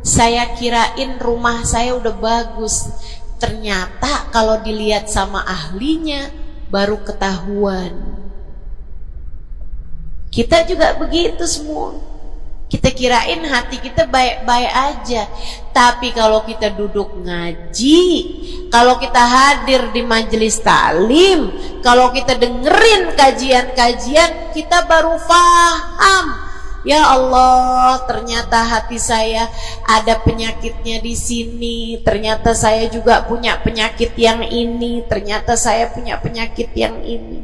saya kirain rumah saya udah bagus, ternyata kalau dilihat sama ahlinya baru ketahuan. Kita juga begitu semua. Kita kirain hati kita baik-baik aja. Tapi kalau kita duduk ngaji, kalau kita hadir di majelis taklim, kalau kita dengerin kajian-kajian, kita baru paham Ya Allah, ternyata hati saya ada penyakitnya di sini. Ternyata saya juga punya penyakit yang ini. Ternyata saya punya penyakit yang ini.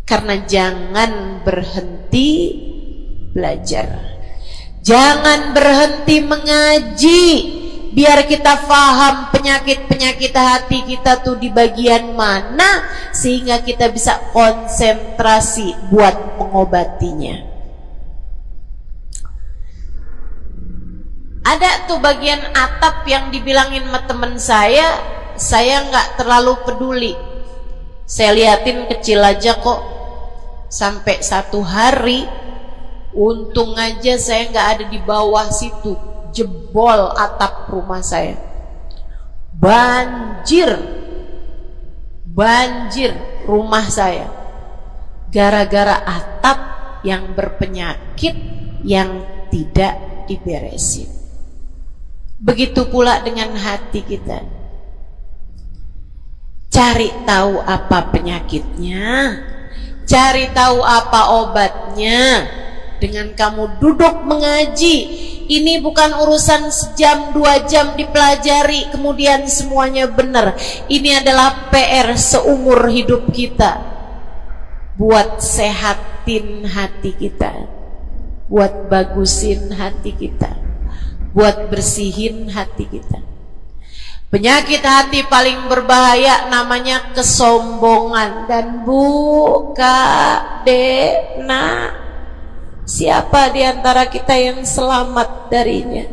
Karena jangan berhenti belajar. Jangan berhenti mengaji. Biar kita paham penyakit-penyakit hati kita tuh di bagian mana, sehingga kita bisa konsentrasi buat mengobatinya. Ada tuh bagian atap yang dibilangin sama temen saya nggak terlalu peduli. Saya liatin kecil aja kok. Sampai satu hari, untung aja saya nggak ada di bawah situ, jebol atap rumah saya. Banjir rumah saya. Gara-gara atap yang berpenyakit yang tidak diberesin. Begitu pula dengan hati kita. Cari tahu apa penyakitnya, cari tahu apa obatnya. Dengan kamu duduk mengaji, ini bukan urusan sejam 2 jam dipelajari kemudian semuanya benar. Ini adalah PR seumur hidup kita. Buat sehatin hati kita, buat bagusin hati kita, buat bersihin hati kita. Penyakit hati paling berbahaya namanya kesombongan. Dan Bu, Kak, Dek, Nak, siapa di antara kita yang selamat darinya?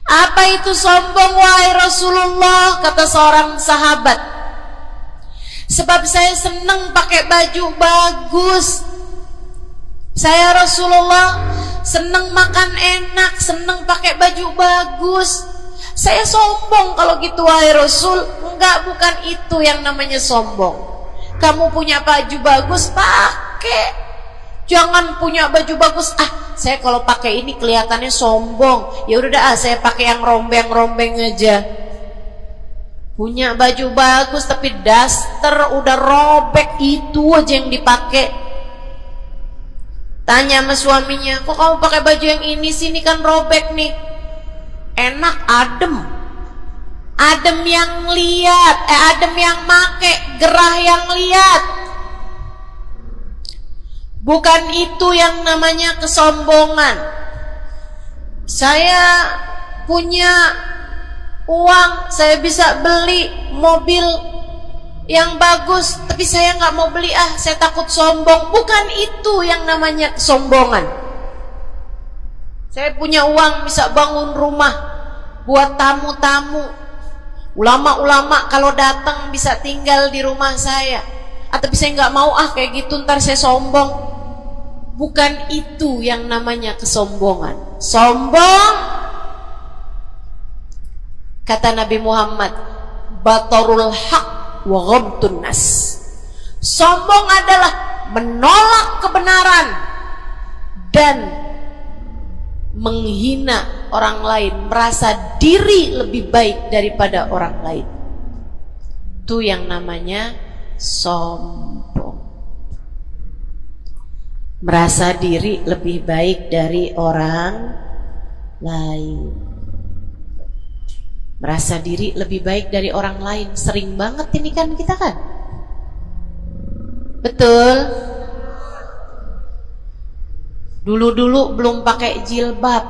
Apa itu sombong, wahai Rasulullah? Kata seorang sahabat, sebab saya senang pakai baju bagus. Saya Rasulullah senang makan enak, senang pakai baju bagus. Saya sombong kalau gitu, wahai Rasul. Enggak, bukan itu yang namanya sombong. Kamu punya baju bagus, pakai. Jangan punya baju bagus, saya kalau pakai ini kelihatannya sombong. Ya udah dah, saya pakai yang rombeng-rombeng aja. Punya baju bagus tapi daster udah robek, itu aja yang dipakai. Tanya sama suaminya, kok kamu pakai baju yang ini sih, ini kan robek nih. Enak, adem. Adem yang lihat, adem yang make, gerah yang lihat. Bukan itu yang namanya kesombongan. Saya punya uang, saya bisa beli mobil yang bagus, tapi saya nggak mau beli, saya takut sombong. Bukan itu yang namanya kesombongan. Saya punya uang, bisa bangun rumah buat tamu-tamu, ulama-ulama kalau datang bisa tinggal di rumah saya. Tapi saya nggak mau kayak gitu, ntar saya sombong. Bukan itu yang namanya kesombongan. Sombong, kata Nabi Muhammad, batarul haq wa ghamtun nas. Sombong adalah menolak kebenaran dan menghina orang lain, merasa diri lebih baik daripada orang lain. Itu yang namanya sombong. Merasa diri lebih baik dari orang lain. Merasa diri lebih baik dari orang lain. Sering banget ini kan kita kan. Betul. Dulu-dulu belum pakai jilbab,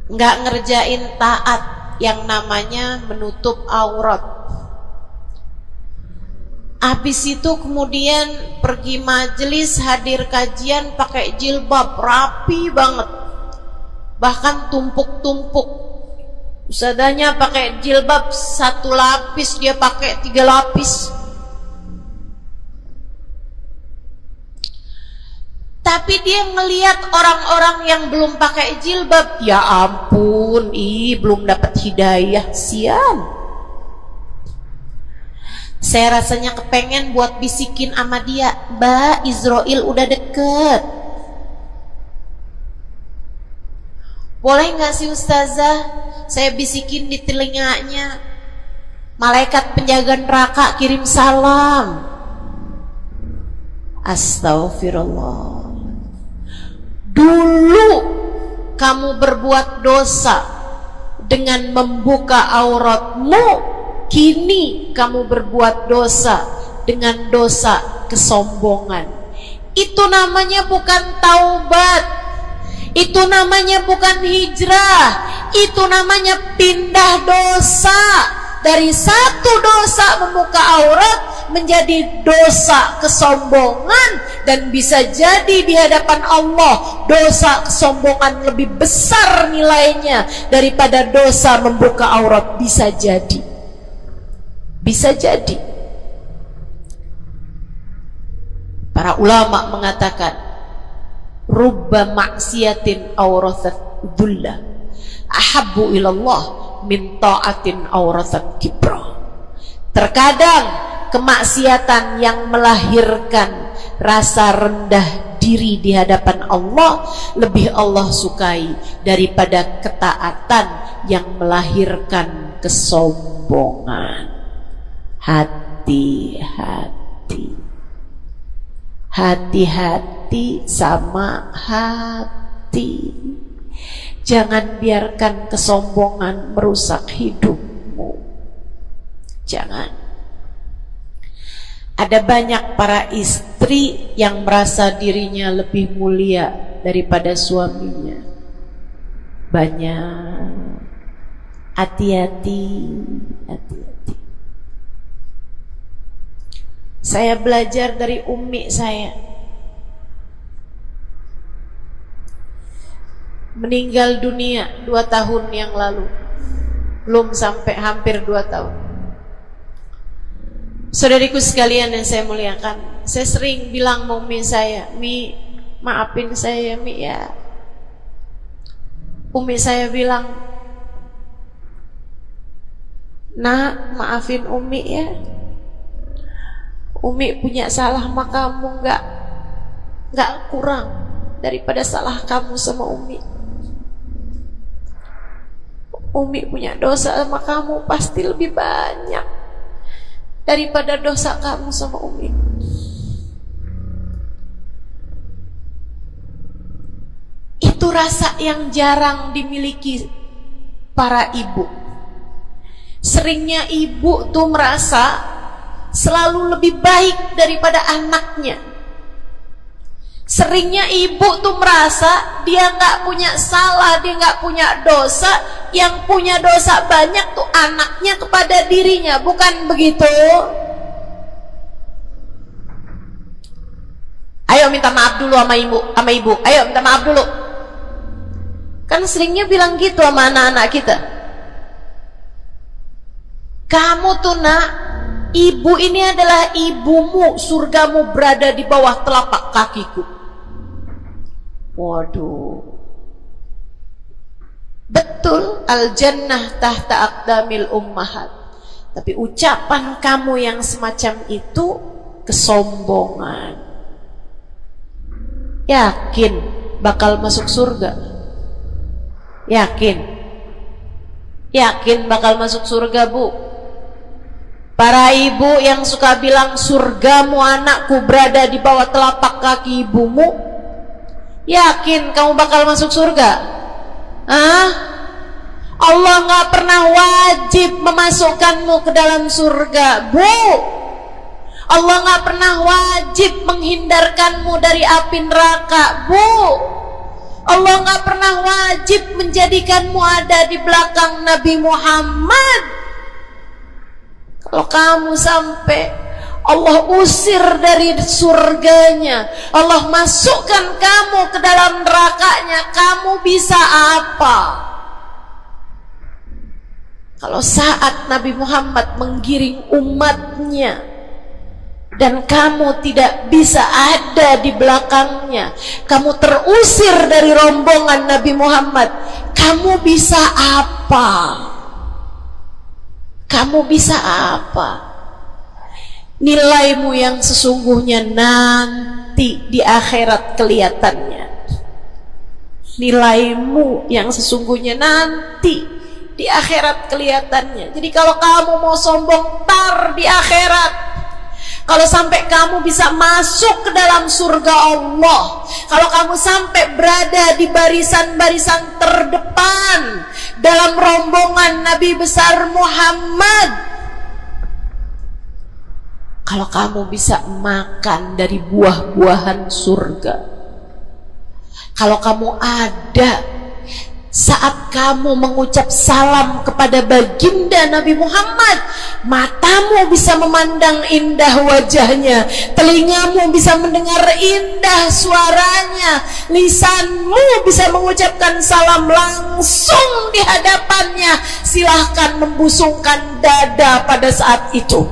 nggak ngerjain taat yang namanya menutup aurat. Habis itu kemudian pergi majelis, hadir kajian pakai jilbab rapi banget, bahkan tumpuk-tumpuk. Ustadzanya pakai jilbab 1 lapis, dia pakai 3 lapis. Tapi dia ngelihat orang-orang yang belum pakai jilbab, ya ampun, belum dapat hidayah, sian. Saya rasanya kepengen buat bisikin sama dia, Mbak, Israel udah deket. Boleh gak sih Ustazah saya bisikin di telinganya, Malaikat penjaga neraka kirim salam. Astagfirullah. Dulu kamu berbuat dosa dengan membuka auratmu, kini kamu berbuat dosa dengan dosa kesombongan. Itu namanya bukan taubat, itu namanya bukan hijrah, itu namanya pindah dosa. Dari satu dosa membuka aurat menjadi dosa kesombongan, dan bisa jadi di hadapan Allah dosa kesombongan lebih besar nilainya daripada dosa membuka aurat. Bisa jadi, bisa jadi. Para ulama mengatakan rubba maksiatin awrathat dhullah ahabbu ilallah min ta'atin awrathat kibra. Terkadang kemaksiatan yang melahirkan rasa rendah diri di hadapan Allah lebih Allah sukai daripada ketaatan yang melahirkan kesombongan. Hati-hati, hati-hati sama hati. Jangan biarkan kesombongan merusak hidupmu. Jangan. Ada banyak para istri yang merasa dirinya lebih mulia daripada suaminya. Banyak. Hati-hati, hati-hati. Saya belajar dari umi saya. Meninggal dunia 2 tahun yang lalu. Belum sampai hampir 2 tahun. Saudariku sekalian yang saya muliakan, saya sering bilang sama umi saya, "Mi, maafin saya Mi ya." Umi saya bilang, "Nak, maafin Umi ya. Umi punya salah sama kamu nggak kurang daripada salah kamu sama Umi. Umi punya dosa sama kamu pasti lebih banyak daripada dosa kamu sama Umi." Itu rasa yang jarang dimiliki para ibu. Seringnya ibu tuh merasa selalu lebih baik daripada anaknya. Seringnya ibu tuh merasa dia nggak punya salah, dia nggak punya dosa, yang punya dosa banyak tuh anaknya kepada dirinya, bukan begitu? Ayo minta maaf dulu sama ibu, ayo minta maaf dulu. Kan seringnya bilang gitu sama anak-anak kita. Kamu tuh nak, ibu ini adalah ibumu, surgamu berada di bawah telapak kakiku. Waduh, betul, al-jannah tahta aqdamil ummahat. Tapi ucapan kamu yang semacam itu kesombongan. Yakin bakal masuk surga? Yakin? Yakin bakal masuk surga, Bu? Para ibu yang suka bilang surgamu anakku berada di bawah telapak kaki ibumu, yakin kamu bakal masuk surga? Hah? Allah gak pernah wajib memasukkanmu ke dalam surga, Bu. Allah gak pernah wajib menghindarkanmu dari api neraka, Bu. Allah gak pernah wajib menjadikanmu ada di belakang Nabi Muhammad. Kalau kamu sampai Allah usir dari surganya, Allah masukkan kamu ke dalam nerakanya, kamu bisa apa? Kalau saat Nabi Muhammad menggiring umatnya dan kamu tidak bisa ada di belakangnya, kamu terusir dari rombongan Nabi Muhammad, kamu bisa apa? Kamu bisa apa? Nilaimu yang sesungguhnya nanti di akhirat kelihatannya. Nilaimu yang sesungguhnya nanti Di akhirat kelihatannya. Jadi kalau kamu mau sombong, tar di akhirat. Kalau sampai kamu bisa masuk ke dalam surga Allah, kalau kamu sampai berada di barisan-barisan terdepan dalam rombongan Nabi besar Muhammad, kalau kamu bisa makan dari buah-buahan surga, kalau kamu ada saat kamu mengucap salam kepada baginda Nabi Muhammad, matamu bisa memandang indah wajahnya, telingamu bisa mendengar indah suaranya, lisanmu bisa mengucapkan salam langsung di hadapannya, silahkan membusungkan dada pada saat itu.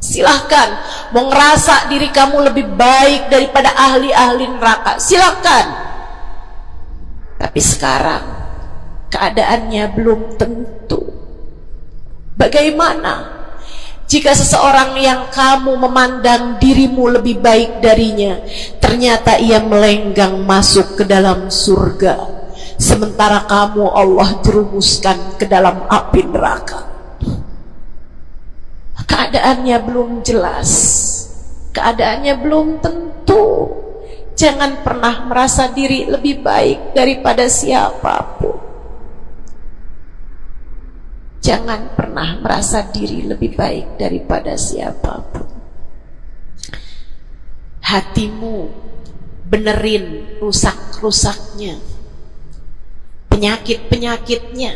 Silahkan mau ngerasa diri kamu lebih baik daripada ahli-ahli neraka, silahkan. Tapi sekarang keadaannya belum tentu. Bagaimana jika seseorang yang kamu memandang dirimu lebih baik darinya, ternyata ia melenggang masuk ke dalam surga, sementara kamu Allah jerumuskan ke dalam api neraka? Keadaannya belum jelas, keadaannya belum tentu. Jangan pernah merasa diri lebih baik daripada siapapun. Jangan pernah merasa diri lebih baik daripada siapapun. Hatimu benerin rusak-rusaknya, penyakit-penyakitnya.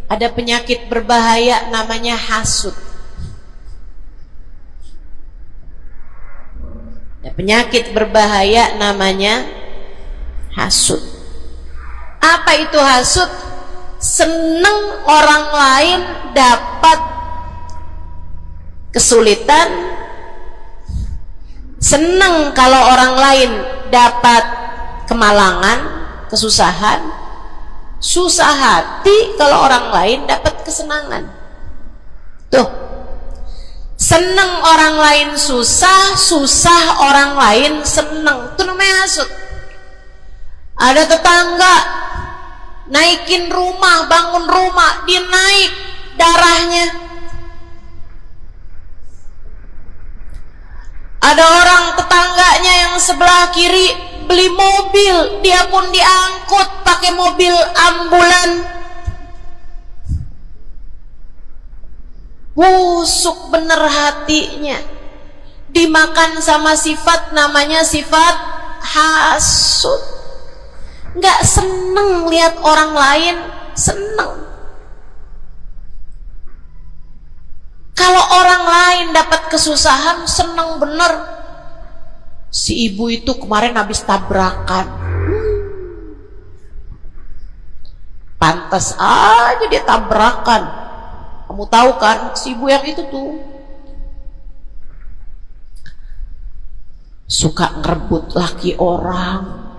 Ada penyakit berbahaya namanya hasud. Ada penyakit berbahaya namanya hasud. Apa itu hasud? Seneng orang lain dapat kesulitan, seneng kalau orang lain dapat kemalangan, kesusahan, susah hati kalau orang lain dapat kesenangan. Tuh, seneng orang lain susah, susah orang lain seneng, itu namanya hasud. Ada tetangga naikin rumah, bangun rumah, dinaik darahnya. Ada orang tetangganya yang sebelah kiri beli mobil, dia pun diangkut pakai mobil ambulan. Busuk bener hatinya, dimakan sama sifat namanya sifat hasud. Nggak seneng lihat orang lain seneng. Kalau orang lain dapat kesusahan, seneng bener. Si ibu itu kemarin habis tabrakan, pantas aja dia tabrakan. Kamu tahu kan, si ibu yang itu tuh suka ngerebut laki orang,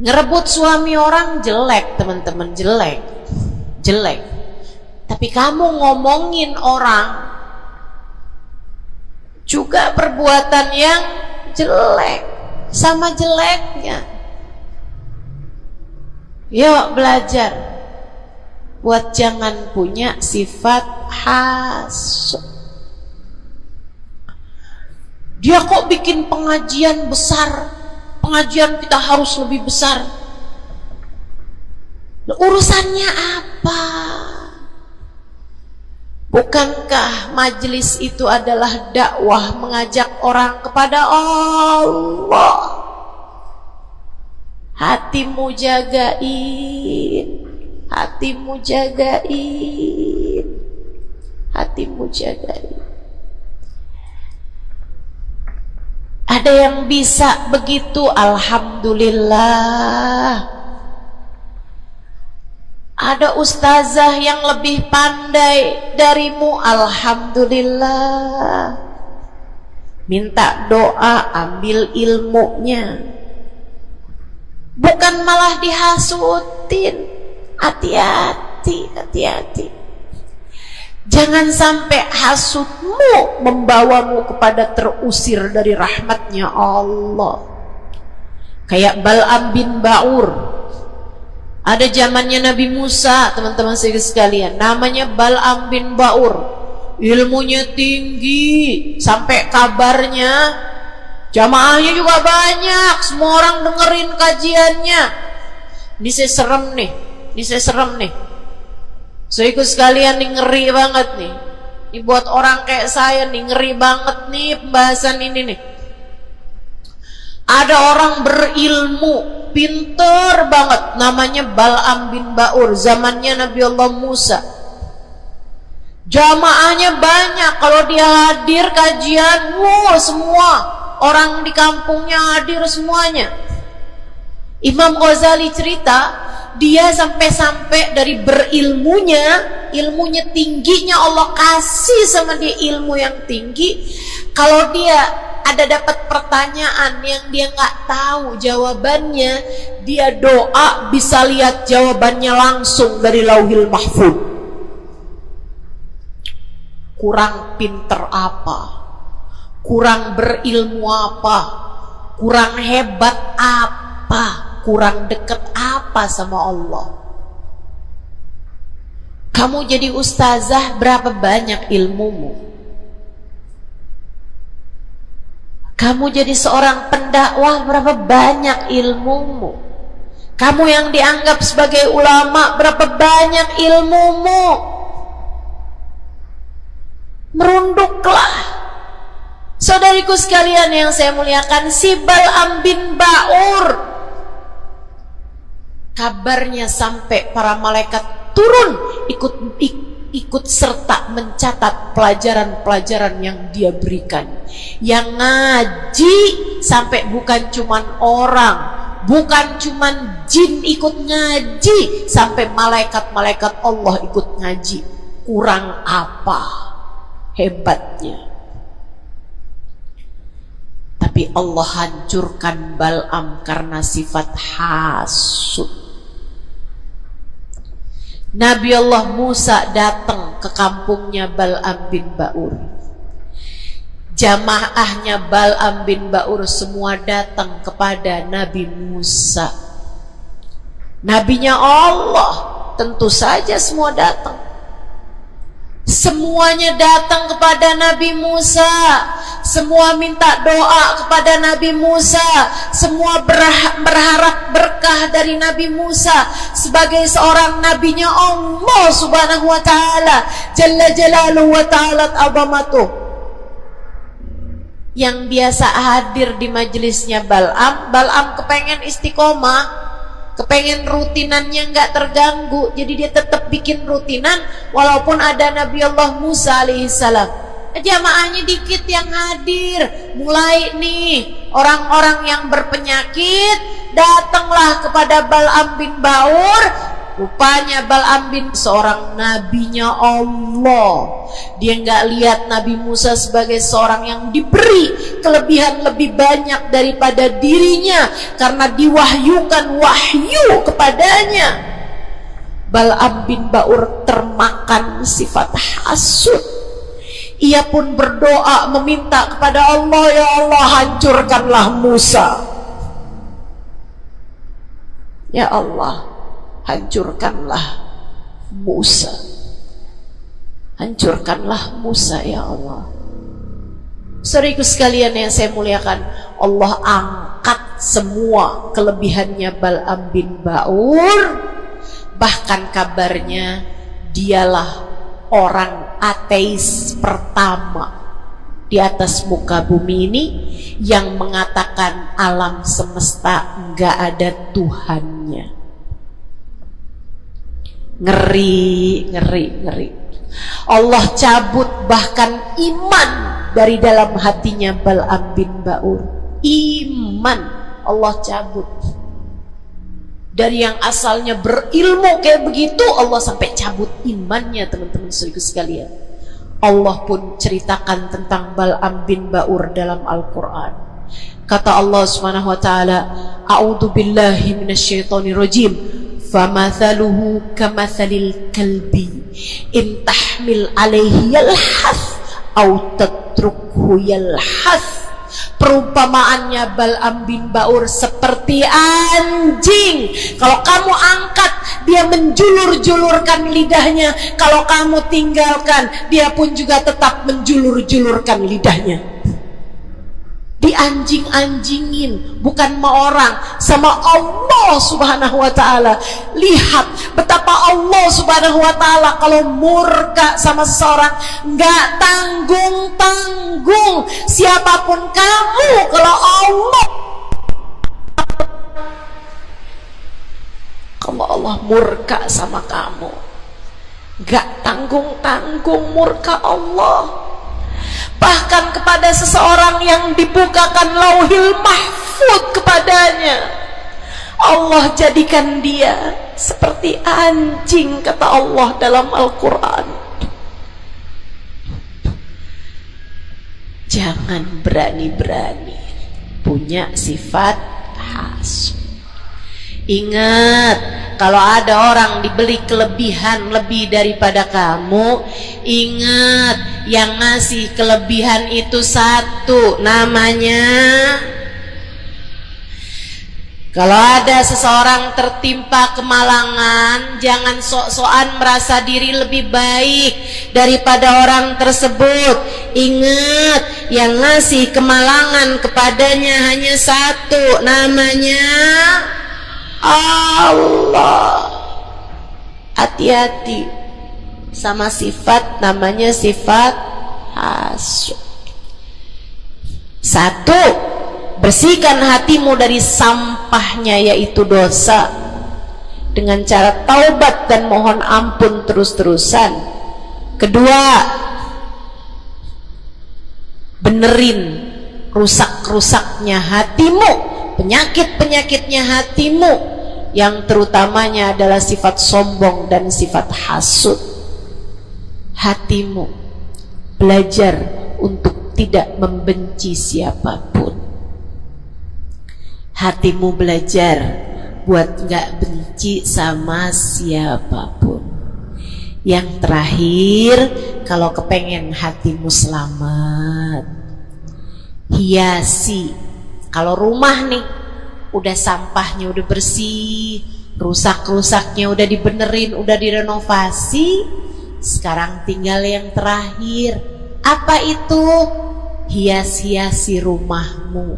ngerebut suami orang. Jelek teman-teman, jelek. Tapi kamu ngomongin orang juga perbuatan yang jelek, sama jeleknya. Yuk belajar buat jangan punya sifat hasud. Dia kok bikin pengajian besar, pengajian kita harus lebih besar. Urusannya apa? Bukankah majelis itu adalah dakwah, mengajak orang kepada Allah? Hatimu jagain, hatimu jagain, hatimu jagain. Ada yang bisa begitu, alhamdulillah. Ada ustazah yang lebih pandai darimu, alhamdulillah. Minta doa, ambil ilmunya, bukan malah dihasutin. Hati-hati, hati-hati. Jangan sampai hasudmu membawamu kepada terusir dari rahmatnya Allah. Kayak Bal'am bin Ba'ur. Ada zamannya Nabi Musa, teman-teman sekalian, namanya Bal'am bin Ba'ur. Ilmunya tinggi, sampai kabarnya jamaahnya juga banyak, semua orang dengerin kajiannya. Ini saya serem nih. So ikut sekalian nih, ngeri banget nih. Ini buat orang kayak saya nih, ngeri banget nih pembahasan ini nih. Ada orang berilmu, pinter banget, namanya Bal'am bin Ba'ur, zamannya Nabi Allah Musa. Jamaahnya banyak, kalau dia hadir kajian, semua orang di kampungnya hadir semuanya. Imam Ghazali cerita, dia sampai-sampai dari berilmunya, ilmunya tingginya, Allah kasih sama dia ilmu yang tinggi. Kalau dia ada dapat pertanyaan yang dia nggak tahu jawabannya, dia doa bisa lihat jawabannya langsung dari Lauhil Mahfuz. Kurang pinter apa? Kurang berilmu apa? Kurang hebat apa? Kurang dekat apa sama Allah? Kamu jadi ustazah, berapa banyak ilmumu? Kamu jadi seorang pendakwah, berapa banyak ilmumu? Kamu yang dianggap sebagai ulama, berapa banyak ilmumu? Merunduklah. Saudariku sekalian yang saya muliakan, si Bal'am bin Ba'ur, kabarnya sampai para malaikat turun ikut serta mencatat pelajaran-pelajaran yang dia berikan. Yang ngaji sampai bukan cuman orang, bukan cuman jin ikut ngaji, sampai malaikat-malaikat Allah ikut ngaji. Kurang apa hebatnya? Tapi Allah hancurkan Bal'am karena sifat hasud. Nabi Allah Musa datang ke kampungnya Bal'am bin Ba'ur. Jamaahnya Bal'am bin Ba'ur semua datang kepada Nabi Musa. Nabinya Allah, tentu saja semua datang. Semuanya datang kepada Nabi Musa. Semua minta doa kepada Nabi Musa. Semua berharap berkah dari Nabi Musa sebagai seorang nabinya Allah Subhanahu wa ta'ala, Jalla Jalaluhu wa ta'ala azamatuh. Yang biasa hadir di majelisnya Bal'am kepengen istiqomah, kepengen rutinannya nggak terganggu, jadi dia tetap bikin rutinan walaupun ada Nabi Allah Musa alaihissalam. Jamaahnya dikit yang hadir. Mulai nih orang-orang yang berpenyakit datanglah kepada Bal'am bin Ba'ur. Rupanya Bal'am bin seorang nabinya Allah. Dia nggak lihat Nabi Musa sebagai seorang yang diberi kelebihan lebih banyak daripada dirinya, karena diwahyukan wahyu kepadanya. Bal'am bin Ba'ur termakan sifat hasud. Ia pun berdoa meminta kepada Allah, ya Allah, hancurkanlah Musa. Ya Allah, hancurkanlah Musa. Hancurkanlah Musa, ya Allah. Saudaraku sekalian yang saya muliakan, Allah angkat semua kelebihannya Bal'am bin Ba'ur. Bahkan kabarnya dialah orang ateis pertama di atas muka bumi ini yang mengatakan alam semesta enggak ada Tuhannya. Ngeri. Allah cabut bahkan iman dari dalam hatinya Bal'am bin Ba'ur. Iman Allah cabut. Dari yang asalnya berilmu kayak begitu, Allah sampai cabut imannya, teman-teman saudaraku sekalian. Allah pun ceritakan tentang Bal'am bin Ba'ur dalam Al-Quran. Kata Allah Subhanahu wa ta'ala, a'udzu billahi minasyaitonir rajim. Famathaluhu kamathalil kalbi in tahmil alaihi yalhath aw tatrukhu yalhath Perumpamaannya Bal'am bin Ba'ur seperti anjing. Kalau kamu angkat, dia menjulur-julurkan lidahnya. Kalau kamu tinggalkan, dia pun juga tetap menjulur-julurkan lidahnya. Dianjing-anjingin, bukan sama orang, sama Allah subhanahu wa ta'ala. Lihat betapa Allah subhanahu wa ta'ala kalau murka sama seseorang nggak tanggung-tanggung. Siapapun kamu, kalau Allah murka sama kamu, nggak tanggung-tanggung murka Allah. Bahkan kepada seseorang yang dibukakan lauhil mahfud kepadanya, Allah jadikan dia seperti anjing, kata Allah dalam Al-Quran. Jangan berani-berani punya sifat hasud. Ingat, kalau ada orang diberi kelebihan lebih daripada kamu, ingat, yang ngasih kelebihan itu satu, namanya, kalau ada seseorang tertimpa kemalangan, jangan sok-sokan merasa diri lebih baik daripada orang tersebut. Ingat, yang ngasih kemalangan kepadanya hanya satu, namanya Allah. Hati-hati sama sifat namanya sifat hasud. Satu, bersihkan hatimu dari sampahnya yaitu dosa dengan cara taubat dan mohon ampun terus-terusan. Kedua, benerin rusak-rusaknya hatimu, penyakit-penyakitnya hatimu, yang terutamanya adalah sifat sombong dan sifat hasud. Hatimu belajar untuk tidak membenci siapapun. Hatimu belajar buat gak benci sama siapapun. Yang terakhir, kalau kepengen hatimu selamat, hiasi. Kalau rumah nih udah sampahnya udah bersih, rusak-rusaknya udah dibenerin, udah direnovasi, sekarang tinggal yang terakhir. Apa itu? Hias-hiasi rumahmu.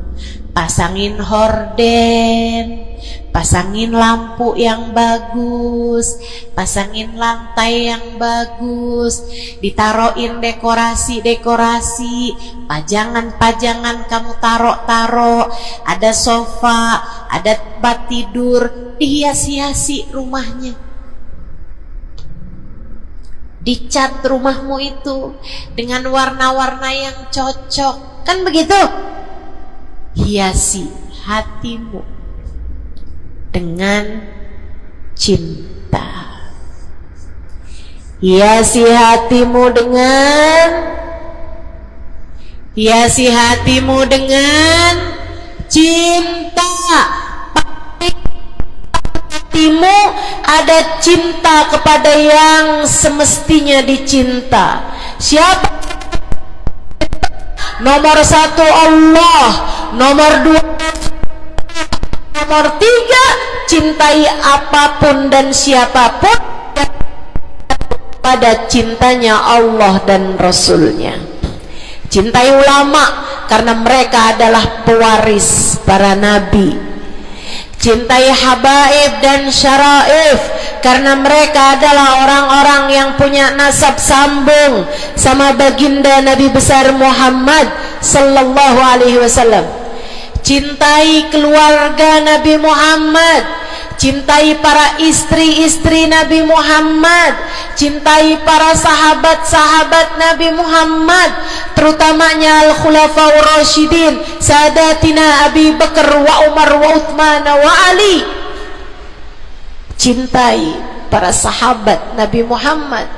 Pasangin horden, pasangin lampu yang bagus, pasangin lantai yang bagus, ditaroin dekorasi-dekorasi, pajangan-pajangan kamu taro-taro, ada sofa, ada tempat tidur, dihias-hiasi rumahnya. Dicat rumahmu itu dengan warna-warna yang cocok, kan begitu? Hiasi hatimu dengan cinta. Hiasi hatimu dengan cinta. Hatimu ada cinta kepada yang semestinya dicinta. Siapa? Nomor satu Allah, nomor dua, nomor tiga, cintai apapun dan siapapun pada cintanya Allah dan Rasulnya. Cintai ulama karena mereka adalah pewaris para nabi. Cintai habaib dan syaraif karena mereka adalah orang-orang yang punya nasab sambung sama baginda Nabi besar Muhammad sallallahu alaihi wasallam. Cintai keluarga Nabi Muhammad, cintai para istri-istri Nabi Muhammad, cintai para sahabat-sahabat Nabi Muhammad, terutamanya al-khulafaur rasyidin, sadatina Abi Bakar wa Umar wa Uthman wa Ali. Cintai para sahabat Nabi Muhammad,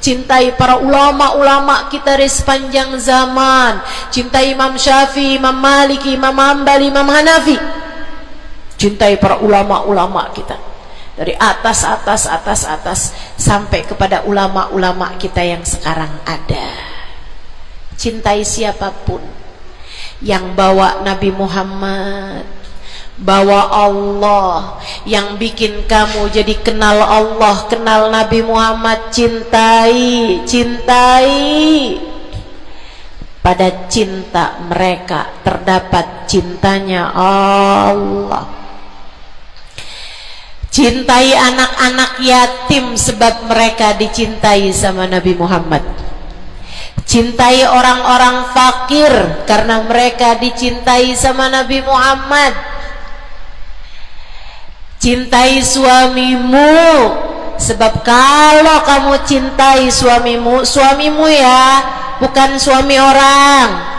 cintai para ulama-ulama kita di sepanjang zaman, cintai Imam Syafi'i, Imam Maliki, Imam Hambali, Imam Hanafi. Cintai para ulama-ulama kita dari atas sampai kepada ulama-ulama kita yang sekarang ada. Cintai siapapun, yang bawa Nabi Muhammad, bawa Allah, yang bikin kamu jadi kenal Allah, kenal Nabi Muhammad, cintai. Pada cinta mereka terdapat cintanya Allah. Cintai anak-anak yatim sebab mereka dicintai sama Nabi Muhammad. Cintai orang-orang fakir karena mereka dicintai sama Nabi Muhammad. Cintai suamimu sebab kalau kamu cintai suamimu ya, bukan suami orang.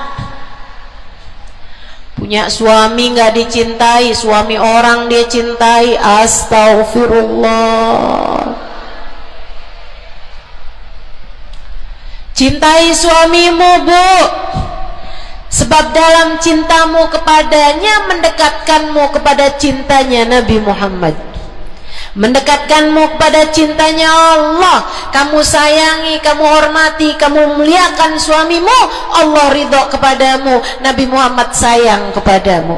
Punya suami nggak dicintai, suami orang dia cintai. Astagfirullah. Cintai suamimu, Bu, sebab dalam cintamu kepadanya mendekatkanmu kepada cintanya Nabi Muhammad, mendekatkanmu kepada cintanya Allah. Kamu sayangi, kamu hormati, kamu muliakan suamimu, Allah ridho kepadamu, Nabi Muhammad sayang kepadamu.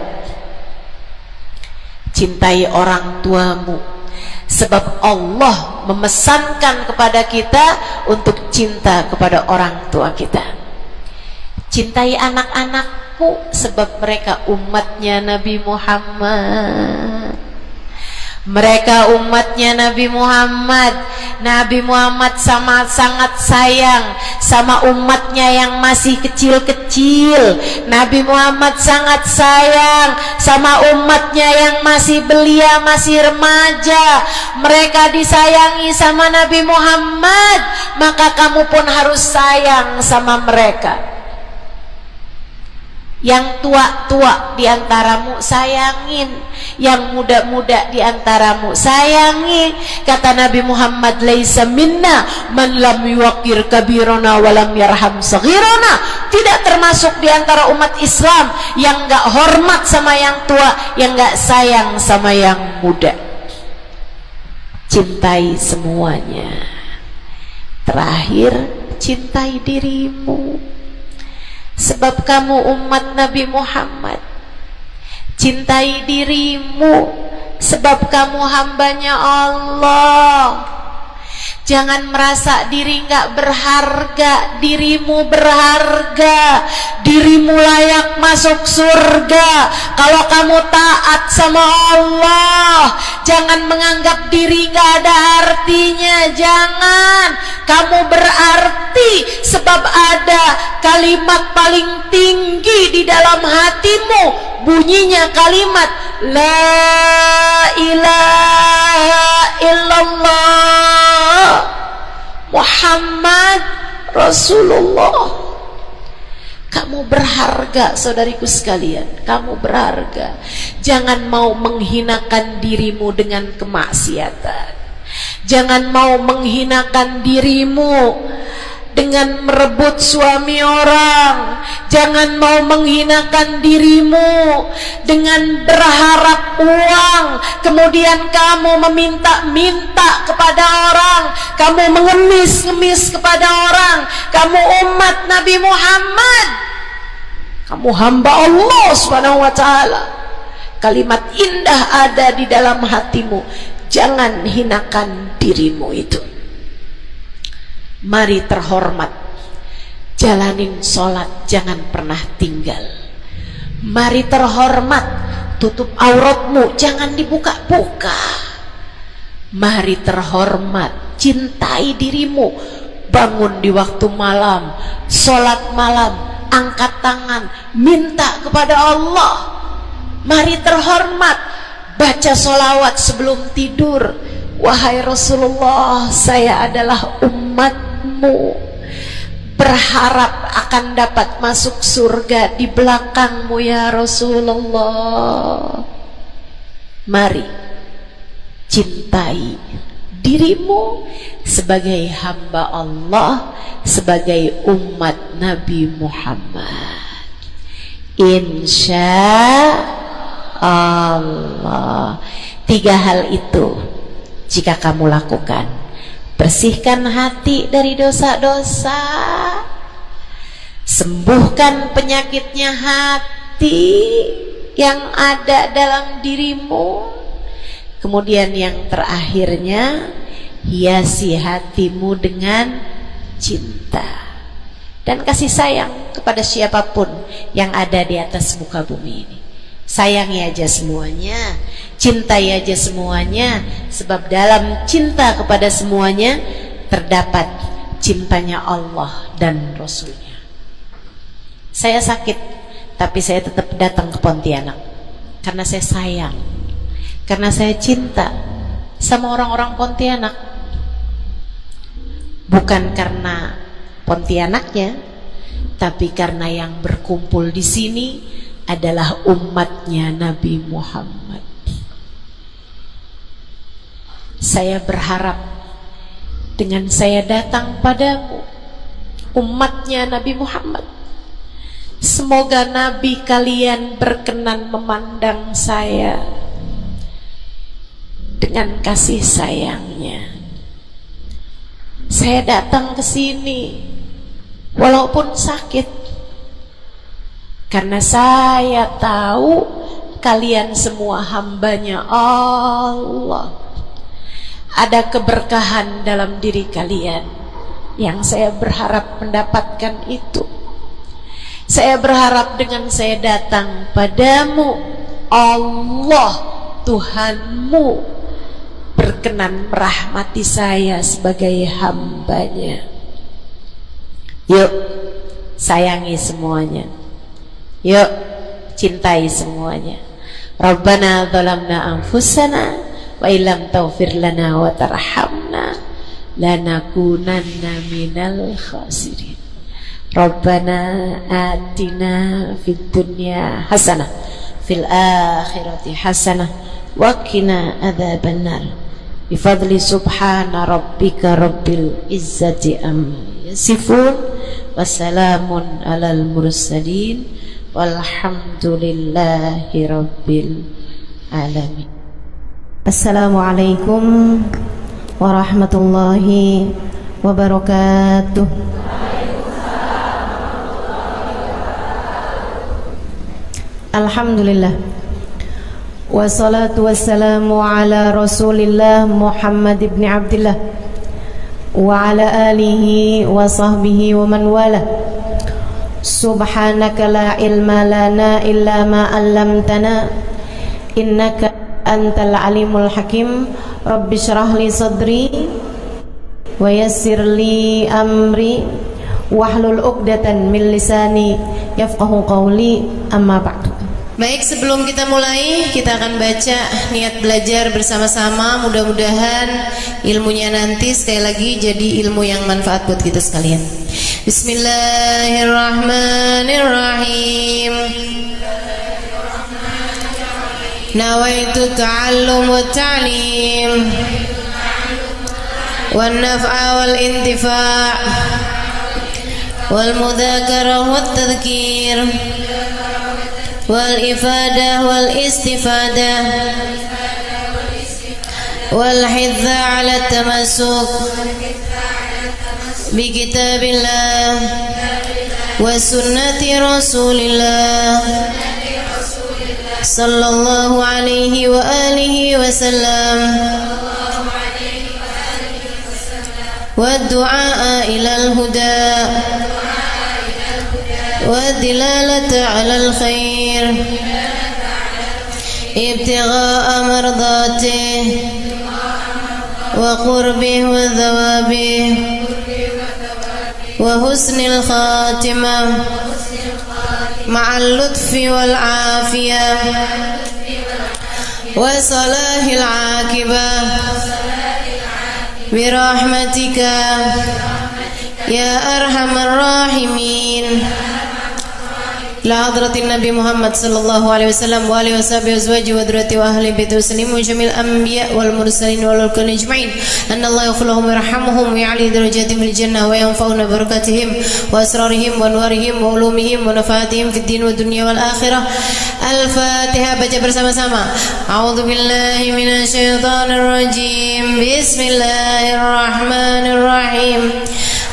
Cintai orang tuamu sebab Allah memesankan kepada kita untuk cinta kepada orang tua kita. Cintai anak-anakmu sebab mereka umatnya Nabi Muhammad. Mereka umatnya Nabi Muhammad. Nabi Muhammad sangat sayang sama umatnya yang masih kecil-kecil. Nabi Muhammad sangat sayang sama umatnya yang masih belia, masih remaja. Mereka disayangi sama Nabi Muhammad, maka kamu pun harus sayang sama mereka. Yang tua-tua diantaramu sayangin, yang muda-muda diantaramu sayangi. Kata Nabi Muhammad, laisa minna man lam yuqir kabirona wa lam yarham saghirona. Tidak termasuk diantara umat Islam yang enggak hormat sama yang tua, yang enggak sayang sama yang muda. Cintai semuanya. Terakhir, cintai dirimu sebab kamu umat Nabi Muhammad. Cintai dirimu sebab kamu hambanya Allah. Jangan merasa diri nggak berharga. Dirimu berharga. Dirimu layak masuk surga kalau kamu taat sama Allah. Jangan menganggap diri nggak ada artinya. Jangan. Kamu berarti sebab ada kalimat paling tinggi di dalam hatimu. Bunyinya kalimat La ilaha illallah Muhammad Rasulullah. Kamu berharga, saudariku sekalian. Kamu berharga. Jangan mau menghinakan dirimu dengan kemaksiatan. Jangan mau menghinakan dirimu dengan merebut suami orang. Jangan mau menghinakan dirimu dengan berharap uang, kemudian kamu meminta-minta kepada orang, kamu mengemis-ngemis kepada orang. Kamu umat Nabi Muhammad, kamu hamba Allah Subhanahu wa ta'ala. Kalimat indah ada di dalam hatimu. Jangan hinakan dirimu itu. Mari terhormat, jalanin sholat, jangan pernah tinggal. Mari terhormat, tutup auratmu, jangan dibuka-buka. Mari terhormat, cintai dirimu, bangun di waktu malam, sholat malam, angkat tangan, minta kepada Allah. Mari terhormat, baca sholawat sebelum tidur. Wahai Rasulullah, saya adalah umatmu, berharap akan dapat masuk surga di belakangmu ya Rasulullah. Mari cintai dirimu sebagai hamba Allah, sebagai umat Nabi Muhammad. Insya Allah. 3 hal itu jika kamu lakukan, bersihkan hati dari dosa-dosa, sembuhkan penyakitnya hati yang ada dalam dirimu. Kemudian yang terakhirnya, hiasi hatimu dengan cinta dan kasih sayang kepada siapapun yang ada di atas muka bumi ini. Sayangi aja semuanya, cintai aja semuanya, sebab dalam cinta kepada semuanya terdapat cintanya Allah dan Rasulnya. Saya sakit, tapi saya tetap datang ke Pontianak karena saya sayang, karena saya cinta sama orang-orang Pontianak. Bukan karena Pontianaknya, tapi karena yang berkumpul di sini adalah umatnya Nabi Muhammad. Saya berharap dengan saya datang padamu, umatnya Nabi Muhammad, semoga Nabi kalian berkenan memandang saya dengan kasih sayangnya. Saya datang ke sini walaupun sakit, karena saya tahu kalian semua hambanya Allah. Ada keberkahan dalam diri kalian yang saya berharap mendapatkan itu. Saya berharap dengan saya datang padamu, Allah Tuhanmu berkenan merahmati saya sebagai hambanya. Yuk, sayangi semuanya. Yuk, cintai semuanya. Rabbana zalamna anfusana wa illam taghfir lana wa tarhamna lanakunanna minal khasirin. Rabbana atina fid dunya hasanah fil akhirati hasanah wa qina adzabannar. Bifadli subhana rabbika rabbil izzati amma yasifun, wassalamun alal mursalin, walhamdulillahi rabbil alamin.
Assalamualaikum warahmatullahi wabarakatuh. Alhamdulillah, wassalatu wassalamu ala Rasulillah Muhammad ibn Abdillah wa ala alihi wa sahbihi wa man wala. Subhanaka la ilma lana illa ma 'allamtana innaka antal alimul hakim. Rabbi syrah li sadri wa yassir li amri wahlul 'uqdatan min lisani yafqahu qawli. Amma ba'du.
Baik, sebelum kita mulai, kita akan baca niat belajar bersama-sama. Mudah-mudahan ilmunya nanti sekali lagi jadi ilmu yang manfaat buat kita sekalian. Bismillahirrahmanirrahim. Nawaitu ta'allum wa ta'lim wan naf'a wal intifa' wal mudzakarah wat tadhkir wal ifadah wal istifadah wal hidza ala tamassuk bi kitabillah wa sunnati rasulillah sallallahu alaihi wa alihi wasallam wa du'a ilal huda والدلالة على الخير ابتغاء مرضاته وقربه وثوابه وحسن الخاتمة مع اللطف والعافية وصلاح العاقبة برحمتك يا أرحم الراحمين. لحضرة النبي محمد صلى الله عليه وسلم وآله وصحبه وأزواجه وذريته وأهل بيته وسلم وجميع الأنبياء والمرسلين والكل أجمعين أن الله يغفر لهم ويرحمهم ويعلي درجاتهم في الجنة وينفعنا ببركاتهم وأسرارهم وأنوارهم وعلومهم ونفعاتهم في الدين والدنيا والآخرة. الفاتحة. Baca bersama-sama. A'udzu billahi minasy syaithanir rajim. Bismillahirrahmanirrahim.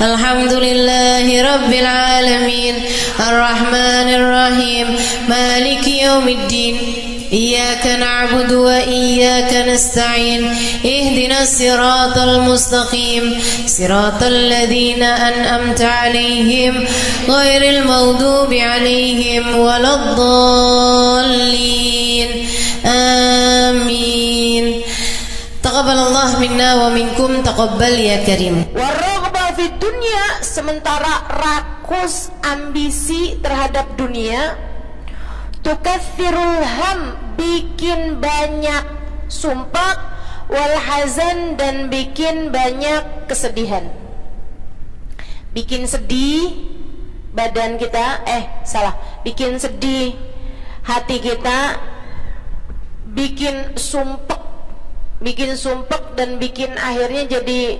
Alhamdulillahi Rabbil Alamin Ar-Rahmanir Rahim Maliki Yawmiddin Iyyaka na'budu wa iyyaka nasta'in Ihdinas siratal mustaqim Siratal ladzina an'amta 'alaihim ghairil maghdubi 'alaihim waladdallin Amin. Taqabbalallah minna wa minkum taqabbal ya karim.
Warraghbah fid dunya, sementara rakus ambisi terhadap dunia, tukathirul ham, bikin banyak sumpah, wal hazan, dan bikin banyak kesedihan. Bikin sedih badan kita, bikin sedih hati kita, bikin sumpek dan bikin akhirnya jadi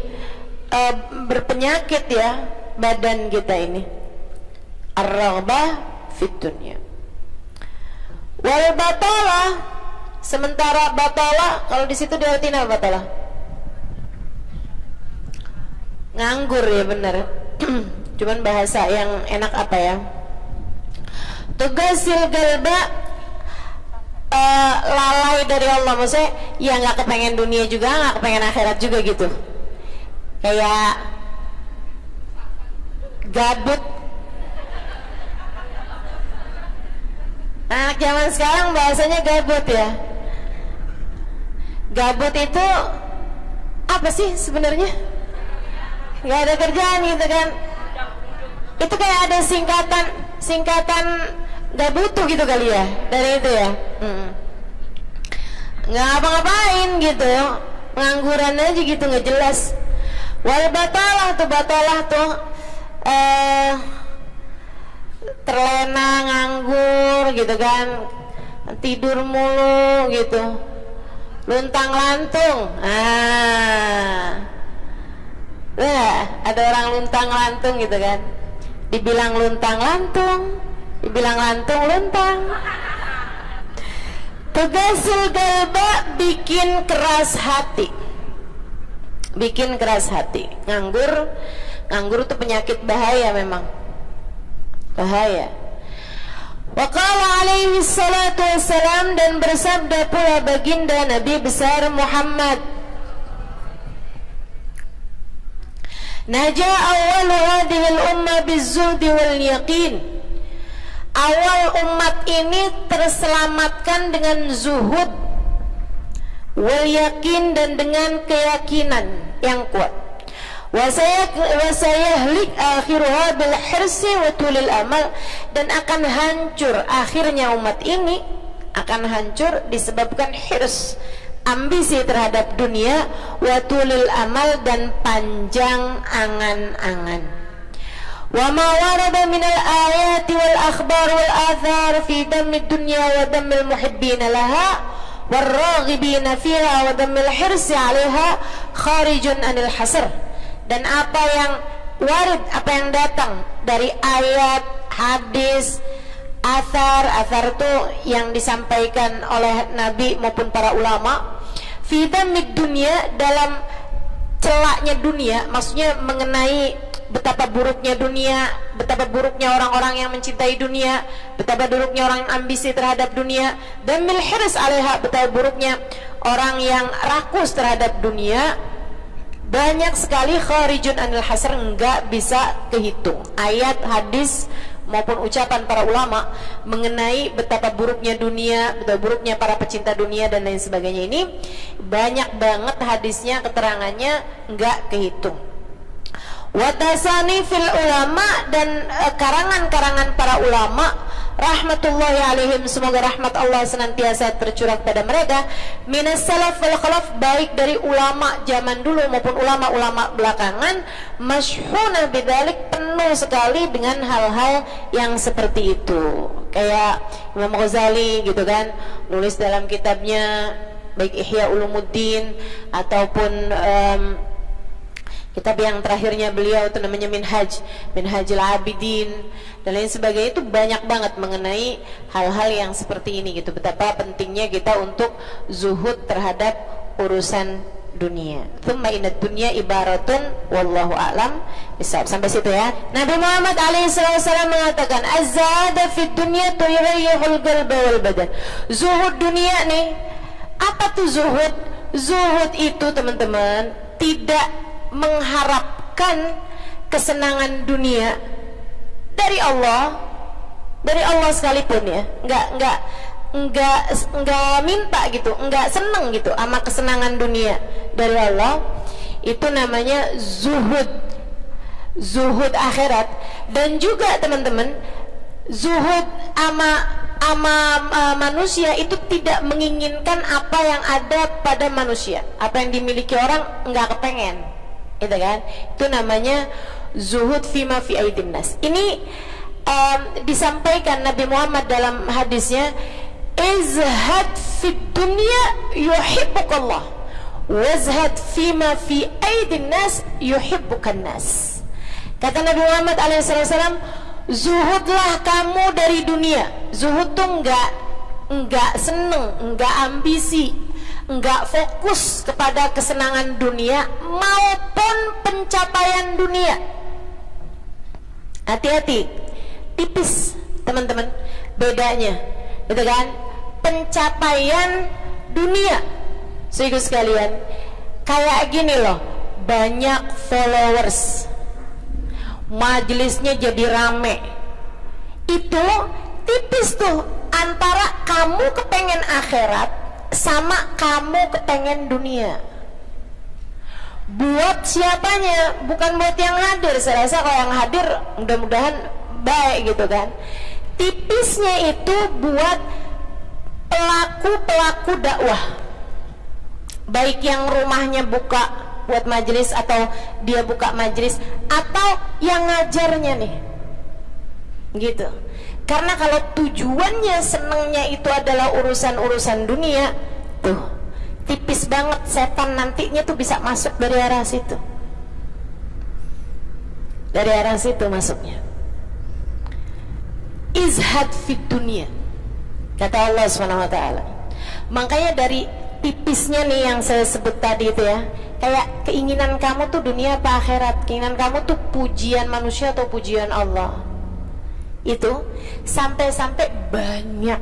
berpenyakit ya badan kita ini. Ar-raghbah fid dunya. Wal batalah, sementara batalah, kalau di situ diartiin apa batalah? Nganggur ya, benar. Cuman bahasa yang enak apa ya? Tugasil galba, lalai dari Allah, maksudnya ya nggak kepengen dunia juga, nggak kepengen akhirat juga gitu, kayak gabut. Anak zaman sekarang bahasanya gabut ya. Gabut itu apa sih sebenarnya? Nggak ada kerjaan gitu kan? Itu kayak ada singkatan nggak butuh gitu kali ya dari itu ya. Nggak ngapa-ngapain gitu, pengangguran aja gitu, nggak jelas. Wal batalah tuh terlena, nganggur gitu kan, tidur mulu gitu, luntang lantung. Ada orang luntang lantung gitu kan, dibilang luntang lantung, dibilang lantung luntang. Tugasil galba, bikin keras hati, bikin keras hati. Nganggur itu penyakit bahaya, memang bahaya. Wa qala alaihi salatu wassalam, dan bersabda pula baginda Nabi besar Muhammad, naja awal hadhihi al-ummah biz-zuhdi wal yaqin. Awal umat ini terselamatkan dengan zuhud, wal yakin, dan dengan keyakinan yang kuat. Wa sayahlik akhiruha bil hirsi wa tulil amal, dan akan hancur akhirnya umat ini, akan hancur disebabkan hirs, ambisi terhadap dunia, wa tulil amal, dan panjang angan-angan. Wa ma warada min al-ayati wal akhbar wal athar fi dammi dunya wa dammi al-muhibbin laha wal raghibin fiha wa dammi al-hirsi 'alaiha kharijun anil hasr. Dan apa yang warid, apa yang datang dari ayat, hadis, athar itu yang disampaikan oleh Nabi maupun para ulama, fi dammi dunya, dalam celaknya dunia, maksudnya mengenai betapa buruknya dunia, betapa buruknya orang-orang yang mencintai dunia, betapa buruknya orang yang ambisi terhadap dunia, dan mil hirs 'alaiha, betapa buruknya orang yang rakus terhadap dunia. Banyak sekali kharijun anil hasr, enggak bisa kehitung. Ayat, hadis maupun ucapan para ulama mengenai betapa buruknya dunia, betapa buruknya para pecinta dunia dan lain sebagainya, ini banyak banget hadisnya, keterangannya enggak kehitung. Watasani fil ulama, dan karangan-karangan para ulama rahmatullahi alaihim, semoga rahmat Allah senantiasa tercurah pada mereka, minas salaf wal khalaf, baik dari ulama zaman dulu maupun ulama-ulama belakangan, masyhuna bidzalik, penuh sekali dengan hal-hal yang seperti itu. Kayak Imam Ghazali gitu kan, nulis dalam kitabnya baik Ihya Ulumuddin ataupun kitab yang terakhirnya beliau itu namanya Minhajul Abidin dan lain sebagainya, itu banyak banget mengenai hal-hal yang seperti ini gitu. Betapa pentingnya kita untuk zuhud terhadap urusan dunia. Tsumma inad dunya ibaratun wallahu a'lam bisawab. Sampai situ ya. Nabi Muhammad alaihissalam mengatakan az-zahada fid dunya tuyrayyihul qalba wal badan. Zuhud dunia nih, apa tuh zuhud? Zuhud itu teman-teman tidak mengharapkan kesenangan dunia dari Allah sekalipun ya, enggak minta gitu, enggak seneng gitu sama kesenangan dunia dari Allah. Itu namanya zuhud akhirat. Dan juga teman-teman, zuhud ama manusia itu tidak menginginkan apa yang ada pada manusia, apa yang dimiliki orang enggak kepengen, gitu kan? Itu namanya zuhud fima fi aidin nas. Ini disampaikan Nabi Muhammad dalam hadisnya, izhad fid dunya yuhibbukallah wazhad fima fi aidin nas yuhibbukan nas. Kata Nabi Muhammad alaihissalam, zuhudlah kamu dari dunia. Zuhud tuh enggak seneng, enggak ambisi, enggak fokus kepada kesenangan dunia maupun pencapaian dunia. Hati-hati, tipis teman-teman bedanya, gitu kan? Pencapaian dunia, saudara sekalian, kayak gini loh, banyak followers, majelisnya jadi rame, itu tipis tuh antara kamu kepengen akhirat sama kamu kepengen dunia. Buat siapanya? Bukan buat yang hadir. Saya rasa kalau yang hadir mudah-mudahan baik gitu kan. Tipisnya itu buat pelaku dakwah, baik yang rumahnya buka buat majelis atau dia buka majelis, atau yang ngajarnya nih, gitu. Karena kalau tujuannya senengnya itu adalah urusan dunia, tuh tipis banget, setan nantinya tuh bisa masuk dari arah situ, masuknya. Izhad fit dunia, kata Allah SWT. Makanya dari tipisnya nih yang saya sebut tadi itu ya, kayak keinginan kamu tuh dunia apa akhirat, keinginan kamu tuh pujian manusia atau pujian Allah. Itu sampai-sampai banyak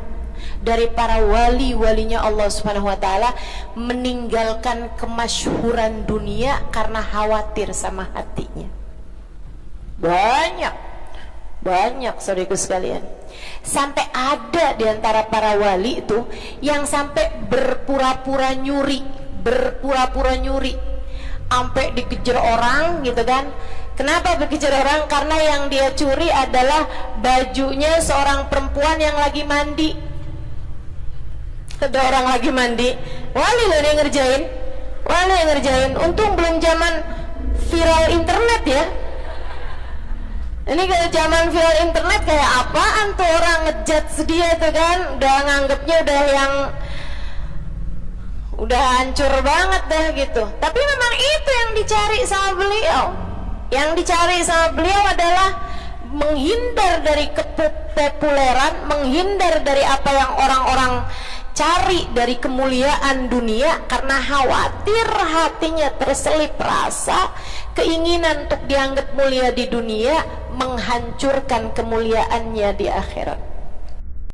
dari para walinya Allah Subhanahu wa taala meninggalkan kemasyhuran dunia karena khawatir sama hatinya. Banyak saudaraku sekalian. Sampai ada di antara para wali itu yang sampai berpura-pura nyuri, sampai dikejar orang gitu kan. Kenapa dikejar orang? Karena yang dia curi adalah bajunya seorang perempuan yang lagi mandi. Ada orang lagi mandi, wali loh yang ngerjain. Untung belum zaman viral internet ya. Ini kalau zaman viral internet kayak apaan tuh, orang ngejudge dia tuh kan, udah nganggepnya udah hancur banget dah gitu. Tapi memang itu yang dicari sama beliau. Yang dicari sama beliau adalah menghindar dari kepopuleran, menghindar dari apa yang orang-orang cari dari kemuliaan dunia, karena khawatir hatinya terselip rasa keinginan untuk dianggap mulia di dunia menghancurkan kemuliaannya di akhirat.